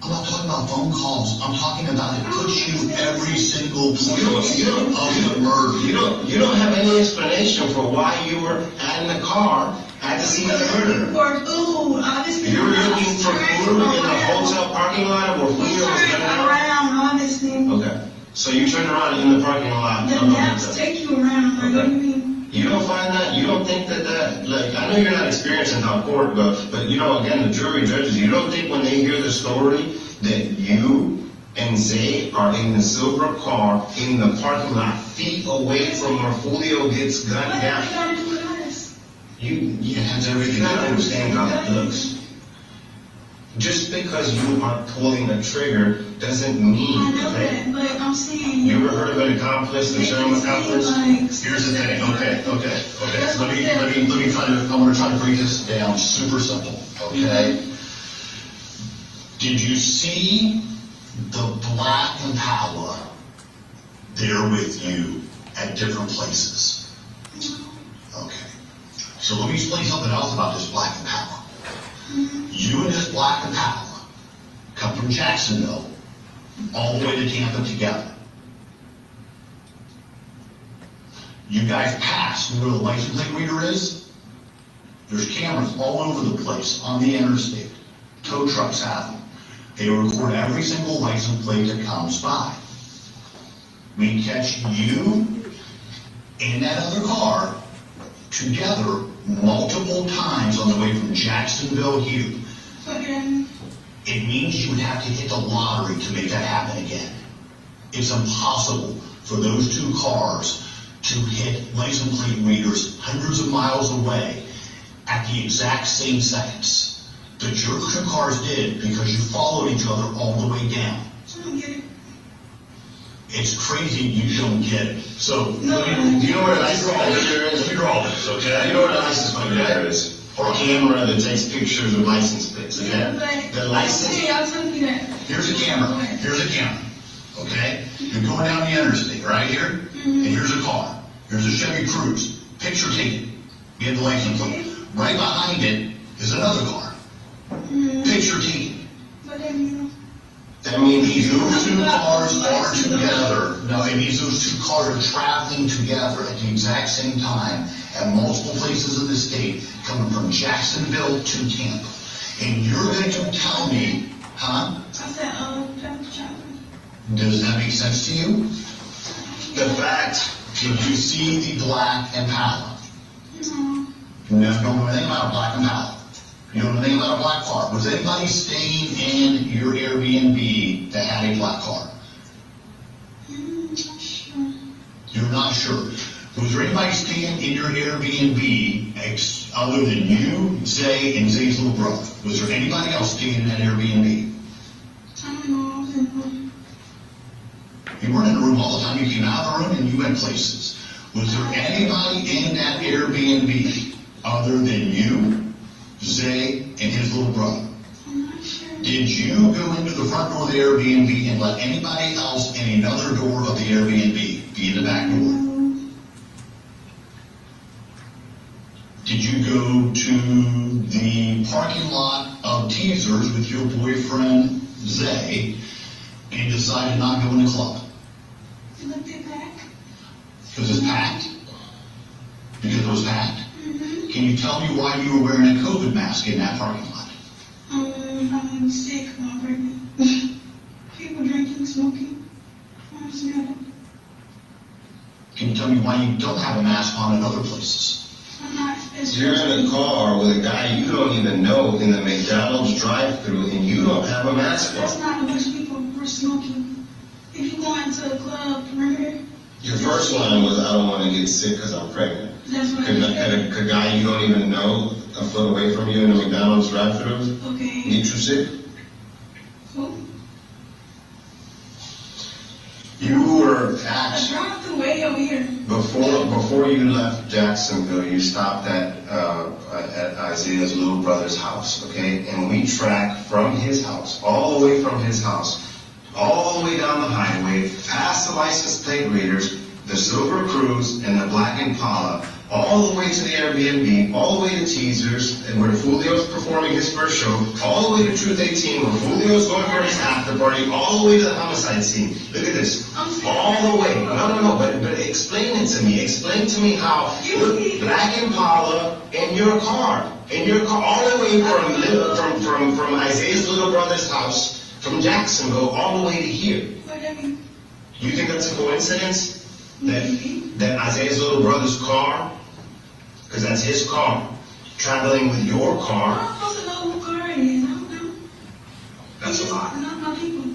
I'm not talking about phone calls. I'm talking about it puts you every single place of the murder. You don't have any explanation for why you were in the car at the scene of the murder. For food, obviously. You were looking for food in the hotel parking lot where food was Turn going out? around, obviously. Okay, so you turned around in the parking lot The of the maps hotel. take you around, like, what do you mean? You don't find that, you don't think that, like, I know you're not experienced in how court goes, but you know, again, the jury judges, you don't think when they hear the story that you and Zay are in the silver car in the parking lot, feet away from where Julio gets gunned What down? have you got to do with us? You have everything to understand how it looks. Just because you are pulling a trigger doesn't mean, I know okay? that, but I'm saying. You ever heard of an accomplice, the term accomplice? Here's the thing, okay. Let me try to, I'm gonna try to break this down super simple, okay? Did you see the black Impala there with you at different places? Okay. So let me explain something else about this black Impala. You and this black Impala come from Jacksonville all the way to Tampa together. You guys pass where the license plate reader is. There's cameras all over the place on the interstate. Tow trucks have them. They record every single license plate that comes by. We catch you and that other car together multiple times on the way from Jacksonville here. Again, It means you would have to hit the lottery to make that happen again. It's impossible for those two cars to hit license plate readers hundreds of miles away at the exact same seconds. The two cars did because you followed each other all the way down. I don't get it. It's crazy you don't get it. So, No, Do you know where the license plate reader is? let me draw this, okay? You know where the license plate reader is? Or a camera that takes pictures of license plates, okay? The license, Hey, I'll tell you that. Here's a camera, okay? You're going down the interstate, right here, and here's a car. Here's a Chevy Cruze, picture taken. You have the license plate. Right behind it is another car, picture taken. But then, you know. that means Those two cars are together. No, it means those two cars are traveling together at the exact same time at multiple places in the state, coming from Jacksonville to Tampa. And you're going to tell me, huh? I said, child. Does that make sense to you? the fact. Did you see the black Impala? No. You don't know anything about a black Impala. You don't know anything about a black car. Was anybody staying in your Airbnb that had a black car? Not sure. You're not sure. Was there anybody staying in your Airbnb other than you, Zay, and Zay's little brother? Was there anybody else staying in that Airbnb? I don't know. I was in the room. You weren't in the room all the time. You came out of the room and you went places. Was there anybody in that Airbnb other than you, Zay, and his little brother? I'm not sure. Did you go into the front door of the Airbnb and let anybody else in another door of the Airbnb be in the back door? No. Did you go to the parking lot of Teasers with your boyfriend, Zay, and decided not to go in the club? You looked it back? Because it's packed? Because it was packed? Mm-hmm. Can you tell me why you were wearing a COVID mask in that parking lot? I'm sick. I'm pregnant. People drinking, smoking. I'm smelling. Can you tell me why you don't have a mask on in other places? I'm not. It's You're in a car with a guy you don't even know in the McDonald's drive-thru and you don't have a mask That's on. not a bunch of people were smoking. If you go into the club perimeter, Your first line was, I don't want to get sick because I'm pregnant. that's what Could a guy you don't even know a foot away from you in the McDonald's drive-thru Okay. get you sick? Cool. You were I dropped the way over here. before you left Jacksonville, you stopped at Isaiah's little brother's house, okay? And we tracked from his house, all the way from his house, all the way down the highway, past the license plate readers, the silver Cruze, and the black Impala, all the way to the Airbnb, all the way to Teasers, and where Fulio's performing his first show, all the way to Truth 18, where Fulio's going for his after party, all the way to the homicide scene. Look at this. All the way. No, but explain it to me. Explain to me how Black Impala in your car, all the way from Isaiah's little brother's house, from Jacksonville, all the way to here. You think that's a coincidence? That Isaiah's little brother's car, because that's his car, traveling with your car. I'm supposed to know who car it is. I don't know. That's a lie. Not my people.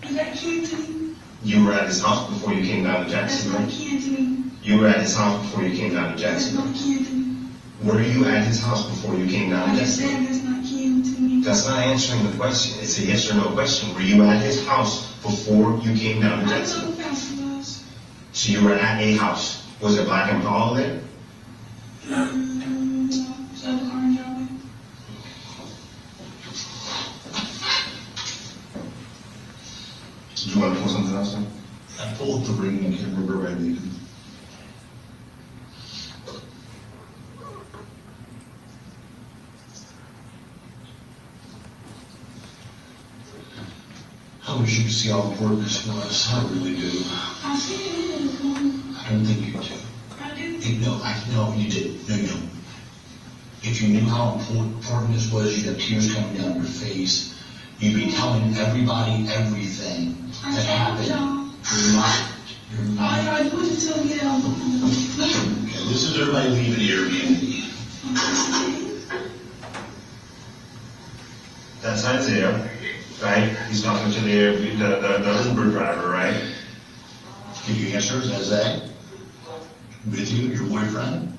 Is that kin to me? You were at his house before you came down to That's Jacksonville. not kin to me. You were at his house before you came down to That's Jacksonville. not kin to me. Were you at his house before you came down I to just Jacksonville? said that's not kin to me. That's not answering the question. It's a yes or no question. Were you at his house before you came down to I know Jacksonville? who Pastor was. So you were at a house. Was it Black Impala there? No. So the car in driveway. Do you want to pull something else in? I pulled the ring and can't remember where I leave it. I wish you could see how important this was. I really do. I see it this morning. I don't think you do. I do. No, you didn't. No, you don't. If you knew how important this was, you'd have tears coming down your face. You'd be telling everybody everything I that happened. told y'all. You're not. You're All not. you gotta do is tell me that. Okay, this is everybody leaving the Airbnb. That's Isaiah, right? He's talking to the Uber driver, right? Can you answer? Is that Zach? With you, your boyfriend?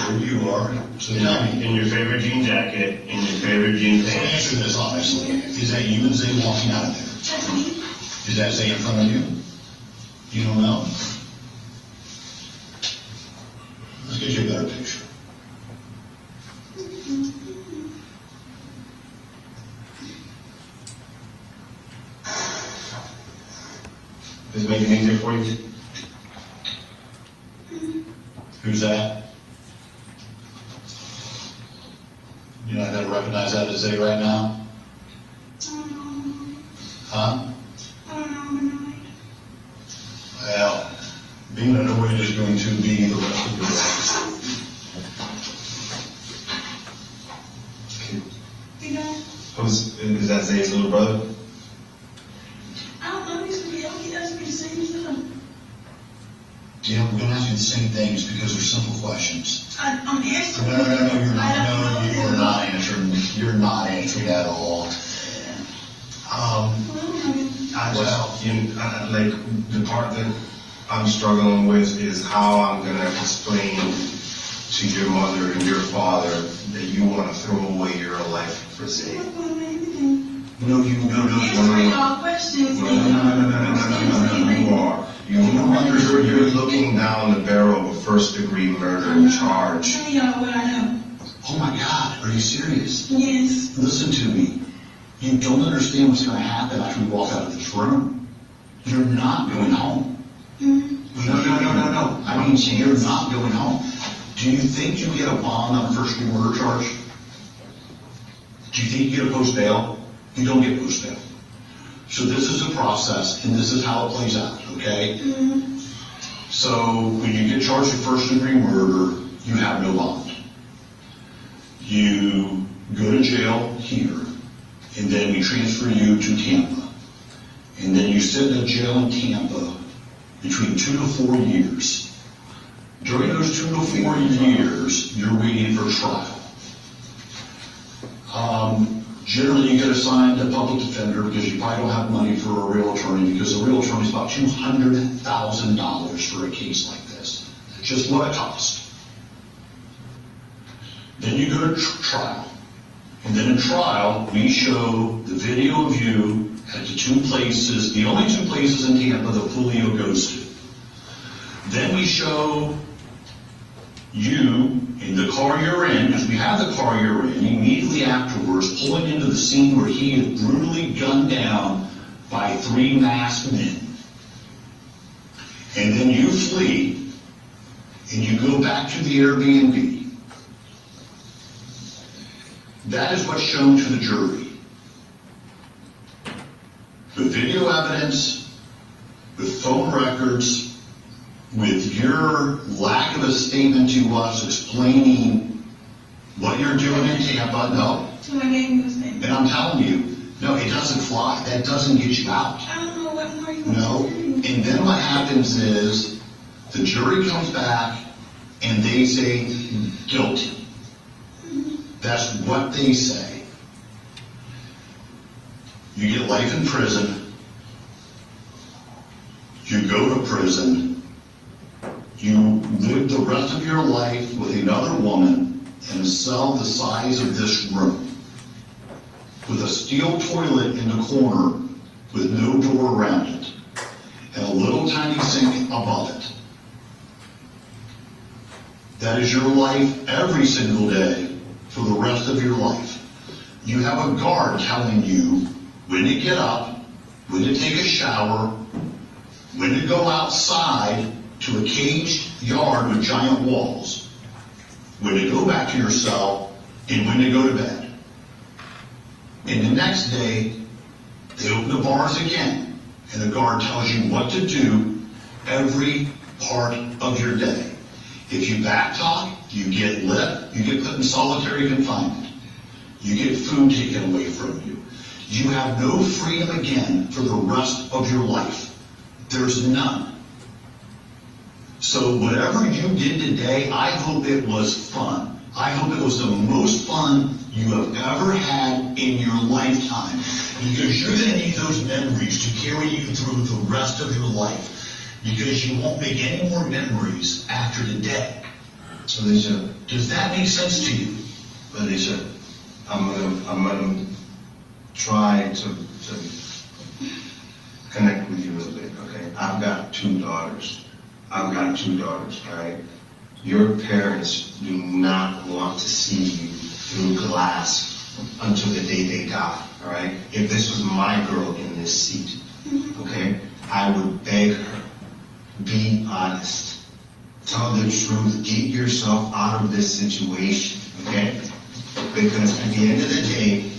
There you are. So tell me. In your favorite jean jacket, in your favorite jean So pants. answer this honestly. Is that you and Zay walking out of there? That's me. Is that Zay in front of you? You don't know? Let's get you a better picture. Does it make it easier for you? Who's that? You're not gonna recognize that as Zay right now? Huh? I don't know. Well, being annoyed is going to be the rest of your life. You know, Is that Zay's little brother? I don't know. He's gonna be able to ask me the same stuff. Yeah, we're gonna ask you the same things because they're simple questions. I'm answering. No, you're not. I don't No, know. you're not answering. You're not answering at all. Like, the part that I'm struggling with is how I'm gonna explain to your mother and your father that you wanna throw away your life for Zay. I'm not gonna do anything. No, Answering all questions. No, you are. You're looking down the barrel of a first-degree murder charge. I'm telling y'all what I know. Oh my God, are you serious? Yes. Listen to me. You don't understand what's gonna happen after we walk out of this room. You're not going home. Mm-hmm. No. I mean, you're not going home. Do you think you get a bond on a first-degree murder charge? Do you think you get a post bail? You don't get post bail. So this is a process, and this is how it plays out, okay? Mm-hmm. So when you get charged with first-degree murder, you have no bond. You go to jail here, and then we transfer you to Tampa. And then you sit in a jail in Tampa between 2 to 4 years. During those 2 to 4 years, you're waiting for trial. Generally, you get assigned a public defender because you probably don't have money for a real attorney, because a real attorney is about $200,000 for a case like this. That's just what it costs. Then you go to trial. And then in trial, we show the video of you at the 2 places, the only 2 places in Tampa that Fulio goes to. Then we show you in the car you're in, because we have the car you're in, immediately afterwards, pulling into the scene where he is brutally gunned down by 3 masked men. And then you flee, and you go back to the Airbnb. That is what's shown to the jury. With video evidence, with phone records, with your lack of a statement to us explaining what you're doing in Tampa, no. To my neighbor's name. And I'm telling you, no, it doesn't fly. That doesn't get you out. I don't know what more you want No. to do. And then what happens is the jury comes back and they say guilty. That's what they say. You get life in prison. You go to prison. You live the rest of your life with another woman in a cell the size of this room, with a steel toilet in the corner with no door around it, and a little tiny sink above it. That is your life every single day for the rest of your life. You have a guard telling you when to get up, when to take a shower, when to go outside to a caged yard with giant walls, when to go back to your cell, and when to go to bed. And the next day, they open the bars again, and the guard tells you what to do every part of your day. If you backtalk, you get lit, you get put in solitary confinement. You get food taken away from you. You have no freedom again for the rest of your life. There's none. So whatever you did today, I hope it was fun. I hope it was the most fun you have ever had in your lifetime, because you're going to need those memories to carry you through the rest of your life, because you won't make any more memories after today. Alicia, Does that make sense to you? Alicia, I'm gonna try to connect with you a little bit, okay? I've got 2 daughters. All right? Your parents do not want to see you through glass until the day they die, all right? If this was my girl in this seat, okay, I would beg her, be honest. Tell the truth. Get yourself out of this situation, okay? Because at the end of the day,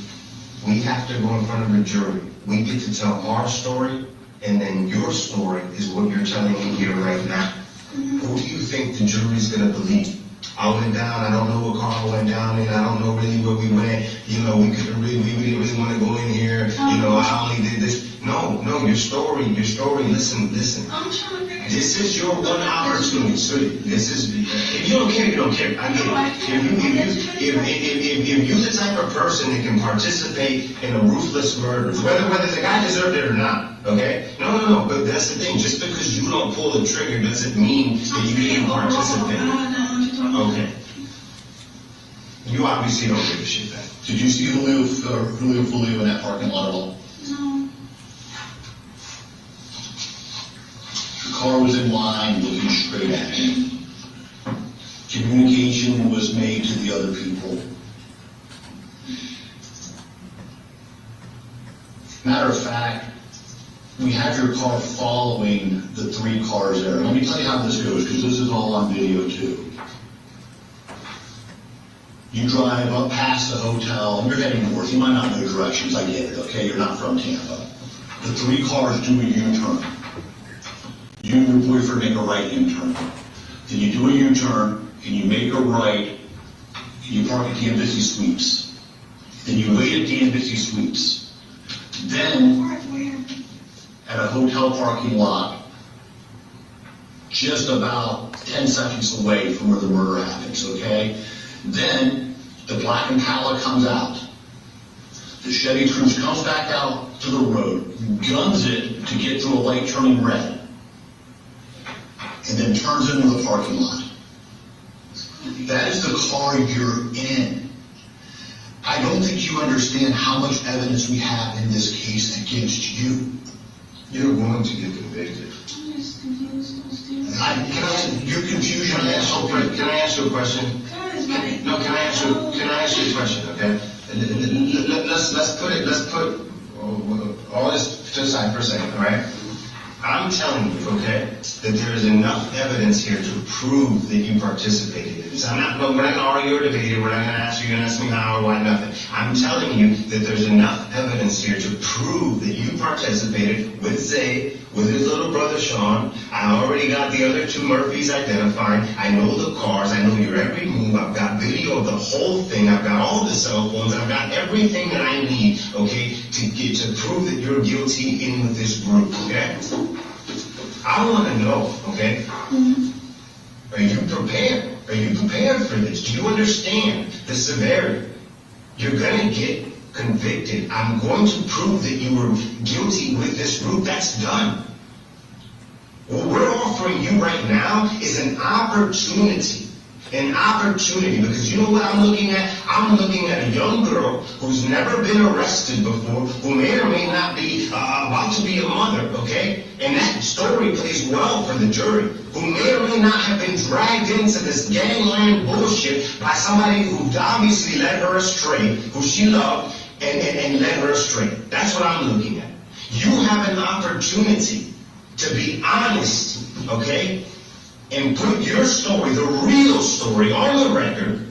we have to go in front of a jury. We get to tell our story, and then your story is what you're telling me here right now. Who do you think the jury's gonna believe? I went down, I don't know what car I went down in, I don't know really where we went, you know, we didn't really want to go in here, you know, I only did this. No, your story, listen. I'm trying to figure it This is your one opportunity, sweetie. This is, if you don't care, you don't care. I get it. If you're the type of person that can participate in a ruthless murder, whether the guy deserved it or not, okay? No, but that's the thing. Just because you don't pull the trigger doesn't mean that you didn't participate. Okay. You obviously don't give a shit then. Did you see Julio Fulio in that parking lot at all? No. The car was in line, looking straight at him. Communication was made to the other people. Matter of fact, we have your car following the 3 cars there. Let me tell you how this goes, because this is all on video too. You drive up past the hotel, and you're heading north. You might not know directions, I get it, okay? You're not from Tampa. The 3 cars do a U-turn. You and your boyfriend make a right-hand turn. Then you do a U-turn, and you make a right, and you park at the Embassy Suites. Then you wait at the Embassy Suites. Then, at a hotel parking lot, just about 10 seconds away from where the murder happens, okay? Then, the black Impala comes out. The Chevy Cruze comes back out to the road, guns it to get to a light turning red, and then turns into the parking lot. That is the car you're in. I don't think you understand how much evidence we have in this case against you. You're going to get convicted. I'm just confused. Your confusion is so Can I ask you a question? Can I No, can I ask you a question, okay? Let's put all this to the side for a second, all right? I'm telling you, okay, that there is enough evidence here to prove that you participated in this. We're not going to argue or debate it. We're not going to ask you to ask me how or why, nothing. I'm telling you that there's enough evidence here to prove that you participated with Zay, with his little brother Sean. I already got the other two Murphys identified. I know the cars. I know your every move. I've got video of the whole thing. I've got all the cell phones. I've got everything that I need, okay, to prove that you're guilty in with this group, okay? I want to know, okay? Are you prepared? Are you prepared for this? Do you understand the severity? You're going to get convicted. I'm going to prove that you were guilty with this group. That's done. What we're offering you right now is an opportunity. An opportunity, because you know what I'm looking at? I'm looking at a young girl who's never been arrested before, who may or may not be about to be a mother, okay? And that story plays well for the jury, who may or may not have been dragged into this gangland bullshit by somebody who obviously led her astray, who she loved, and led her astray. That's what I'm looking at. You have an opportunity to be honest, okay? And put your story, the real story, on the record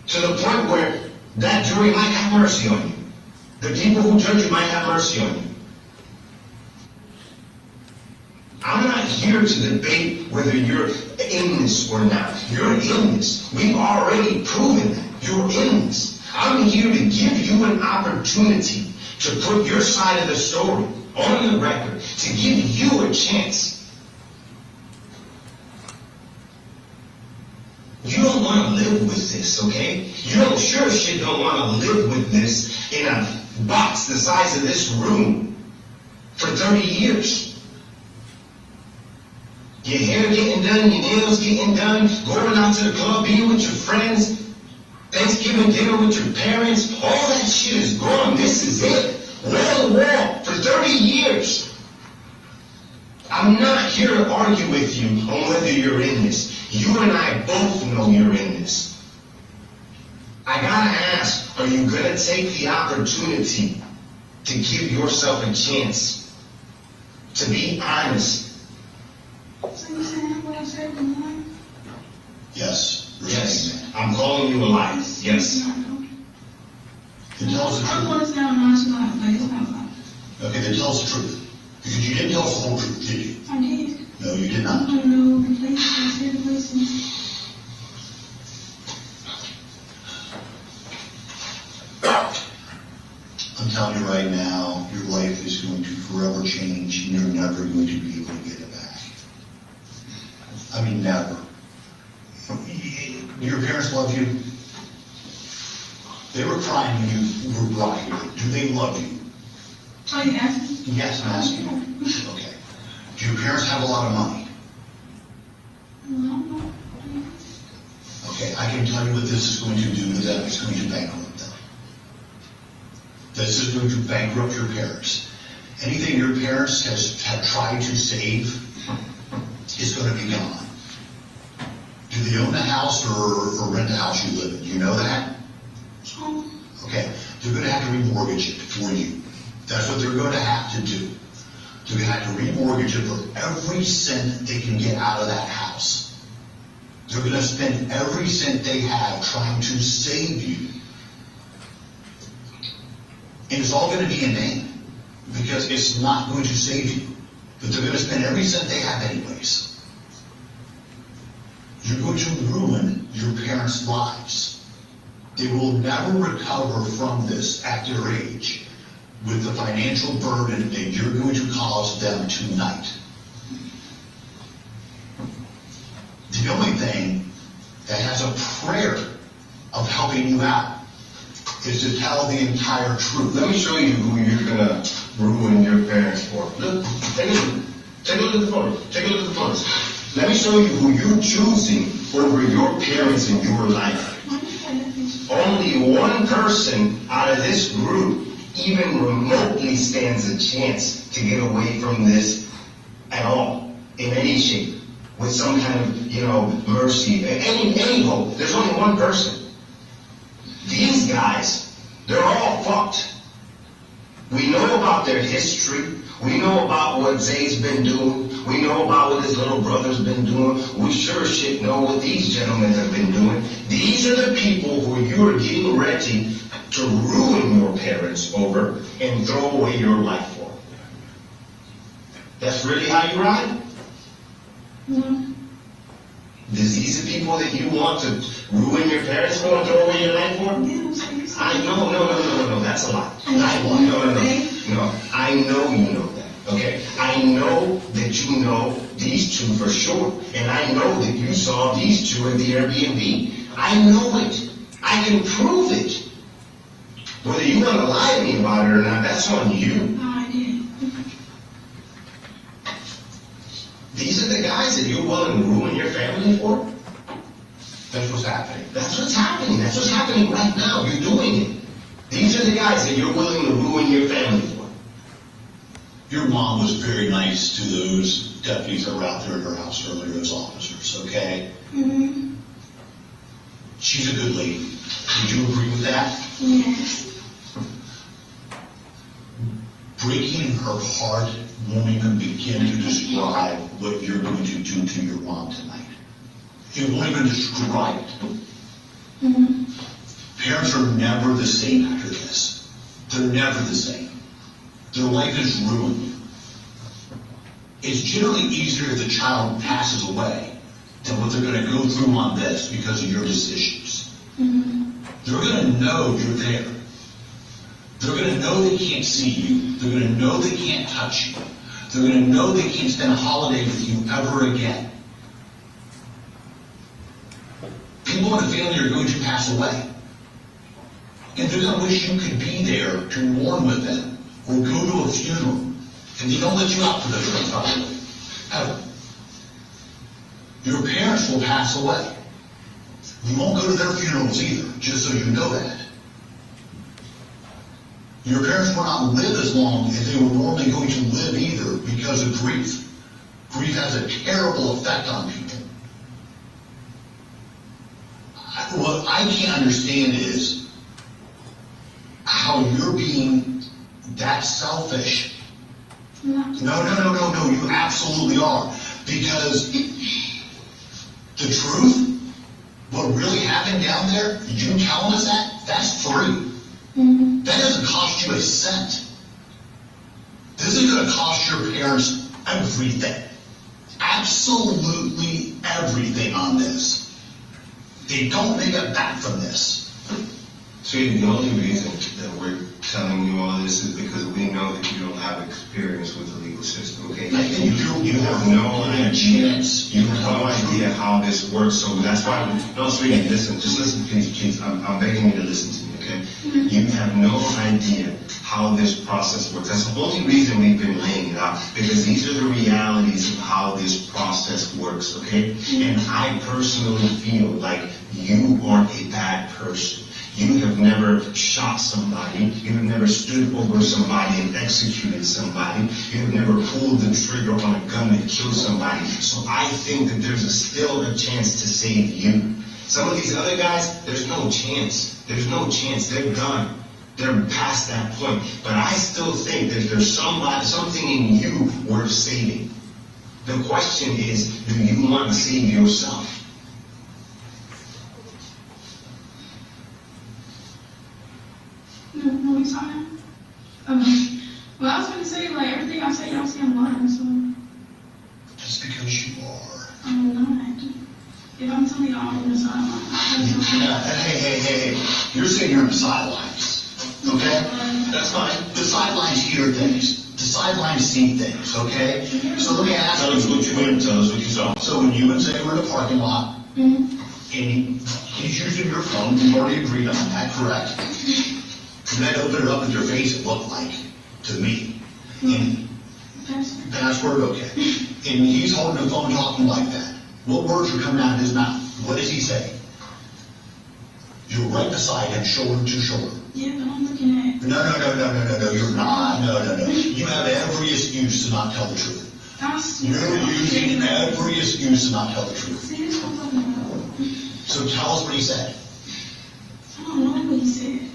to the point where that jury might have mercy on you. The people who judge you might have mercy on you. I'm not here to debate whether you're in this or not. You're in this. We've already proven that. You're in this. I'm here to give you an opportunity to put your side of the story on the record, to give you a chance. You don't want to live with this, okay? You don't sure shit don't want to live with this in a box the size of this room for 30 years. Your hair getting done, your nails getting done, going out to the club, being with your friends, Thanksgiving dinner with your parents, all that shit is gone. This is it. Wall to wall for 30 years. I'm not here to argue with you on whether you're in this. You and I both know you're in this. I gotta ask, are you gonna take the opportunity to give yourself a chance to be honest? So you saying what I said in the morning? Yes. we're Yes. saying I'm calling you a liar. Yes. that. Then tell us the I truth. want to sound nonchalant, but it's not like Okay, then tell us the truth. Because you didn't tell us the whole truth, did you? I did. No, you did I not. want to know the places, I said the places. I'm telling you right now, your life is going to forever change and you're never going to be able to get it back. I mean, never. Your parents love you. They were crying when you were brought here. Do they love you? Oh, you asking? Yes, I'm asking you. Okay. Do your parents have a lot of money? No. Okay, I can tell you what this is going to do to them. It's going to bankrupt them. This is going to bankrupt your parents. Anything your parents have tried to save is going to be gone. Do they own a house or rent a house you live in? Do you know that? Okay, they're going to have to remortgage it for you. That's what they're going to have to do. They're going to have to remortgage it for every cent they can get out of that house. They're going to spend every cent they have trying to save you. And it's all going to be in vain because it's not going to save you. But they're going to spend every cent they have anyways. You're going to ruin your parents' lives. They will never recover from this at their age with the financial burden that you're going to cause them tonight. The only thing that has a prayer of helping you out is to tell the entire truth. Let me show you who you're gonna ruin your parents for. Look, take a look. Take a look at the photos. Take a look at the photos. Let me show you who you're choosing over your parents in your life. Only one person out of this group even remotely stands a chance to get away from this at all, in any shape. with some kind of, mercy, any hope. There's only one person. These guys, they're all fucked. We know about their history. We know about what Zay's been doing. We know about what his little brother's been doing. We sure as shit know what these gentlemen have been doing. These are the people who you are getting ready to ruin your parents over and throw away your life for. That's really how you ride? No. These are people that you want to ruin your parents for and throw away your life for? I know, no, that's a lie. No, I know you know that, okay? I know that you know these two for sure, and I know that you saw these two at the Airbnb. I know it. I can prove it. Whether you want to lie to me about it or not, that's on you. No, I did. These are the guys that you're willing to ruin your family for? That's what's happening. That's what's happening. That's what's happening right now. You're doing it. These are the guys that you're willing to ruin your family for. Your mom was very nice to those deputies that were out there at her house earlier, those officers, okay? Mm-hmm. She's a good lady. Would you agree with that? Yes. Breaking her heart won't even begin to describe what you're going to do to your mom tonight. It won't even describe it. Mm-hmm. Parents are never the same after this. They're never the same. Their life is ruined. It's generally easier if the child passes away than what they're going to go through on this because of your decisions. Mm-hmm. They're going to know you're there. They're going to know they can't see you. They're going to know they can't touch you. They're going to know they can't spend a holiday with you ever again. People in the family are going to pass away. And they're going to wish you could be there to mourn with them or go to a funeral. And they don't let you out for the funeral, probably. Ever. Your parents will pass away. You won't go to their funerals either, just so you know that. Your parents will not live as long as they were normally going to live either because of grief. Grief has a terrible effect on people. What I can't understand is how you're being that selfish. No. No, you absolutely are. Because the truth, what really happened down there, you telling us that, that's free. Mm-hmm. That doesn't cost you a cent. This is going to cost your parents everything. Absolutely everything on this. They don't make it back from this. See, the only reason that we're telling you all this is because we know that you don't have experience with the legal system, okay? You have no idea. You have no idea how this works, so that's why, no, sweetie, listen, just listen, please, I'm begging you to listen to me, okay? You have no idea how this process works. That's the only reason we've been laying it out, because these are the realities of how this process works, okay? And I personally feel like you are a bad person. You have never shot somebody. You have never stood over somebody and executed somebody. You have never pulled the trigger on a gun to kill somebody. So I think that there's still a chance to save you. Some of these other guys, there's no chance. There's no chance. They're done. They're past that point. But I still think that there's something in you worth saving. The question is, do you want to save yourself? No, it's fine. Well, I was going to say, like, everything I say, y'all see online, so Just because you are. I'm not. If I'm telling y'all I'm on the sideline, Hey. You're saying you're on the sidelines, okay? That's fine. The sidelines hear things. The sidelines see things, okay? So let me ask you. Tell us what you saw. So when you and Zay were in the parking lot, and he's using your phone, you've already agreed on that, correct? And then open it up at your face, it looked like, to me. And password, okay. And he's holding the phone talking like that. What words are coming out of his mouth? What does he say? You're right beside him, shoulder to shoulder. yeah, but I'm looking at No, you're not. No. You have every excuse to not tell the truth. You're using every excuse to not tell the truth. See, this is what I'm talking about. So tell us what he said. I don't know what he said.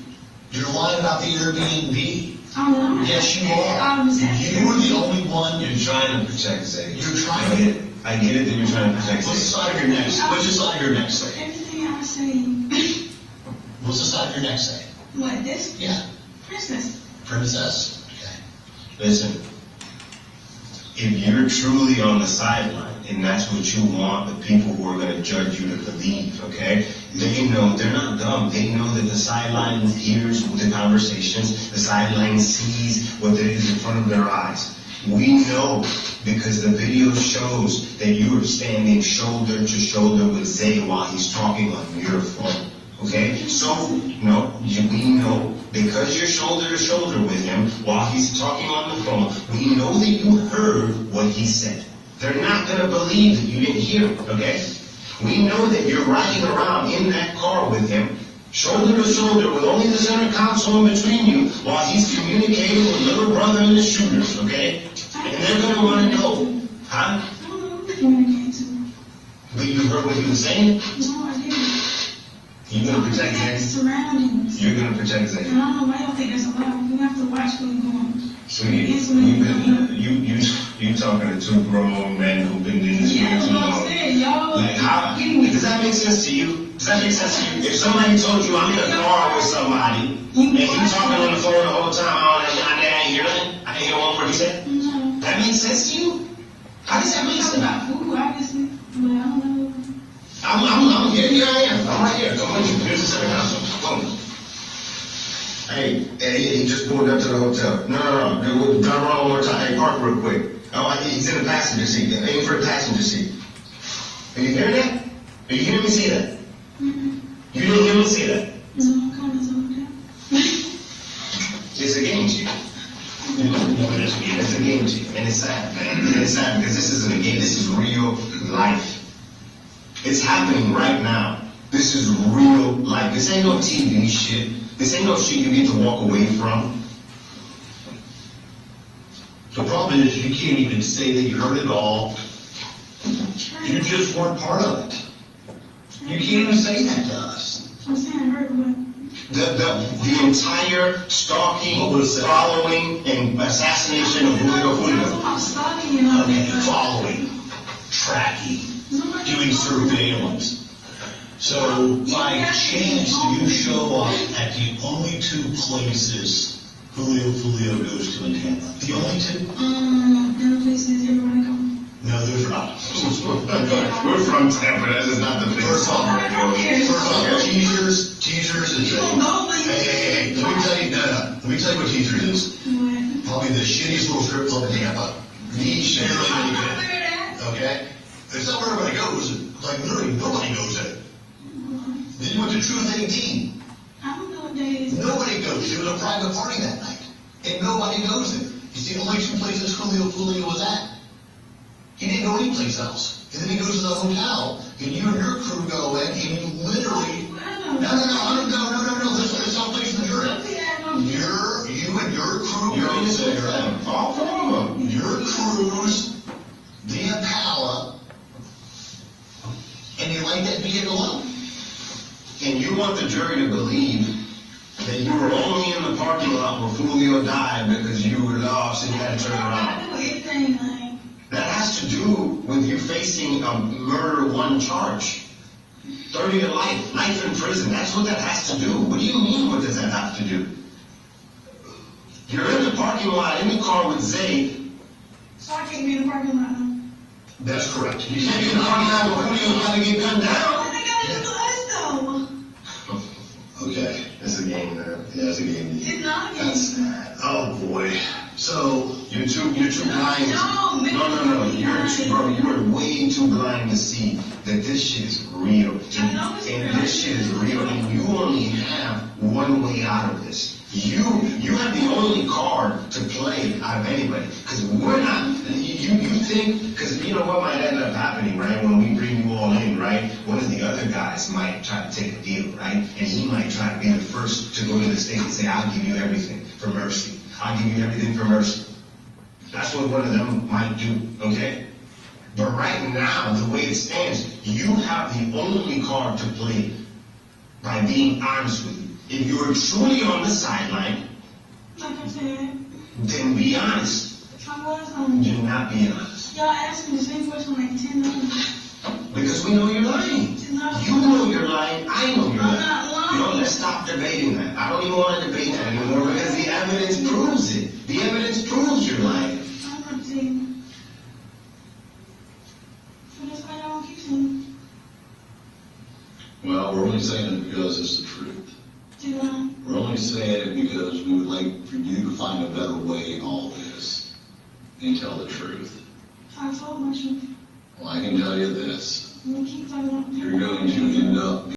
You're lying about the Airbnb. I'm lying. Yes, you are. I was asking. You were the only one. You're trying to protect Zay. You're trying to. I get it that you're trying to protect What's the Zay. side of your neck? What's the side of your neck say? Everything I say. What's the side of your neck say? What, this? Yeah, Princess. princess. Okay. Listen, if you're truly on the sideline, and that's what you want the people who are going to judge you to believe, okay? They know, they're not dumb. They know that the sideline hears the conversations. The sideline sees what is in front of their eyes. We know because the video shows that you are standing shoulder to shoulder with Zay while he's talking on your phone. Okay? So, no, we know because you're shoulder to shoulder with him while he's talking on the phone, we know that you heard what he said. They're not going to believe that you didn't hear it, okay? We know that you're riding around in that car with him, shoulder to shoulder with only the center console in between you while he's communicating with little brother and the shooters, okay? And they're going to want to know, huh? I don't know who to communicate to. But you heard what he was saying? No, I didn't. You're going to protect Zay? Surroundings. You're going to protect Zay? And I don't know why y'all think that's allowed. You have to watch what you're going. Sweetie, you talking to two grown men who've been in this Yeah, for that's too what I'm long. saying. Y'all. Like, how, does that make sense to you? Does that make sense to you? If somebody told you I'm in a car with somebody, and he's talking on the phone the whole time, I ain't hear nothing, I ain't hear one word he said, No. that makes sense to you? How does that make Talk sense? about food, obviously. But I don't know. I'm here I am. I'm right here. Come on, here's the center console. Boom. Hey, he just pulled up to the hotel. No. Turn around one more time. Hey, park real quick. Oh, he's in the passenger seat. Aim for the passenger seat. Are you hearing that? Are you hearing me see that? Mm-hmm. You didn't hear me see that? No, comments on that. It's a game to you. It's a game to you. And it's sad, man. And it's sad because this isn't a game. This is real life. It's happening right now. This is real life. This ain't no TV shit. This ain't no shit you get to walk away from. The problem is you can't even say that you heard it all. You just weren't part of it. You can't even say that to us. I'm saying I heard what. The entire stalking, following, and assassination of Julio. I'm stalking and all Okay, that. following, tracking, Nobody- doing surveillance. So by chance, you show up at the only two places Julio goes to in Tampa. The only two? There are places everybody go. No, there's not. We're from Tampa. That is not the big First song. off, teasers is You don't know, but you- hey, let me tell you, let me tell you what teasers is. What? Probably the shittiest little strip club in Tampa. The shittiest I'm little not aware of that. okay? It's not where everybody goes, like literally nobody goes there. Then you went to Truth 18. I don't know what day it is. Nobody goes. It was a private party that night. And nobody goes there. It's the only two places Julio was at. He didn't go anyplace else. And then he goes to the hotel, and you and your crew go in, and you literally, no, that's not a place in the jury. You and your crew You're go in in there. there. All four of them. Your crew's the Impala, and you let that vehicle alone. And you want the jury to believe that you were only in the parking lot where Julio died because you were lost and you had to turn around. I do anything, like. That has to do with you facing a murder one charge. 30 to life in prison. That's what that has to do. What do you mean, what does that have to do? You're in the parking lot in the car with Zay. So I can't be in the parking lot now. That's correct. You can't be in the parking lot where Julio's got to get gunned down. What they gotta do to us though? Okay. It's a game, man. Yeah, it's a game. It's not a game. That's, oh boy. So, You're too blind. No, man. No. You are way too blind to see that this shit is real. I know it's And real. this shit is real, and you only have one way out of this. You have the only card to play out of anybody. Because we're not, you think, because you know what might end up happening, right? When we bring you all in, right? One of the other guys might try to take a deal, right? And he might try to be the first to go to the state and say, I'll give you everything for mercy. I'll give you everything for mercy. That's what one of them might do, okay? But right now, the way it stands, you have the only card to play by being honest with you. If you're truly on the sideline, Like I said, then be honest. I was, You're not being honest. y'all asked me the same question like 10 times. Because we know you're lying. You know you're lying, I know you're I'm lying. not lying. No, let's stop debating that. I don't even want to debate that anymore because the evidence proves it. The evidence proves you're lying. I'm not saying. So that's why y'all keep saying, Well, we're only saying it because it's the truth. did I? We're only saying it because we would like for you to find a better way in all this and tell the truth. I told my truth. Well, I can tell you this, And you keep talking about. you're going to end up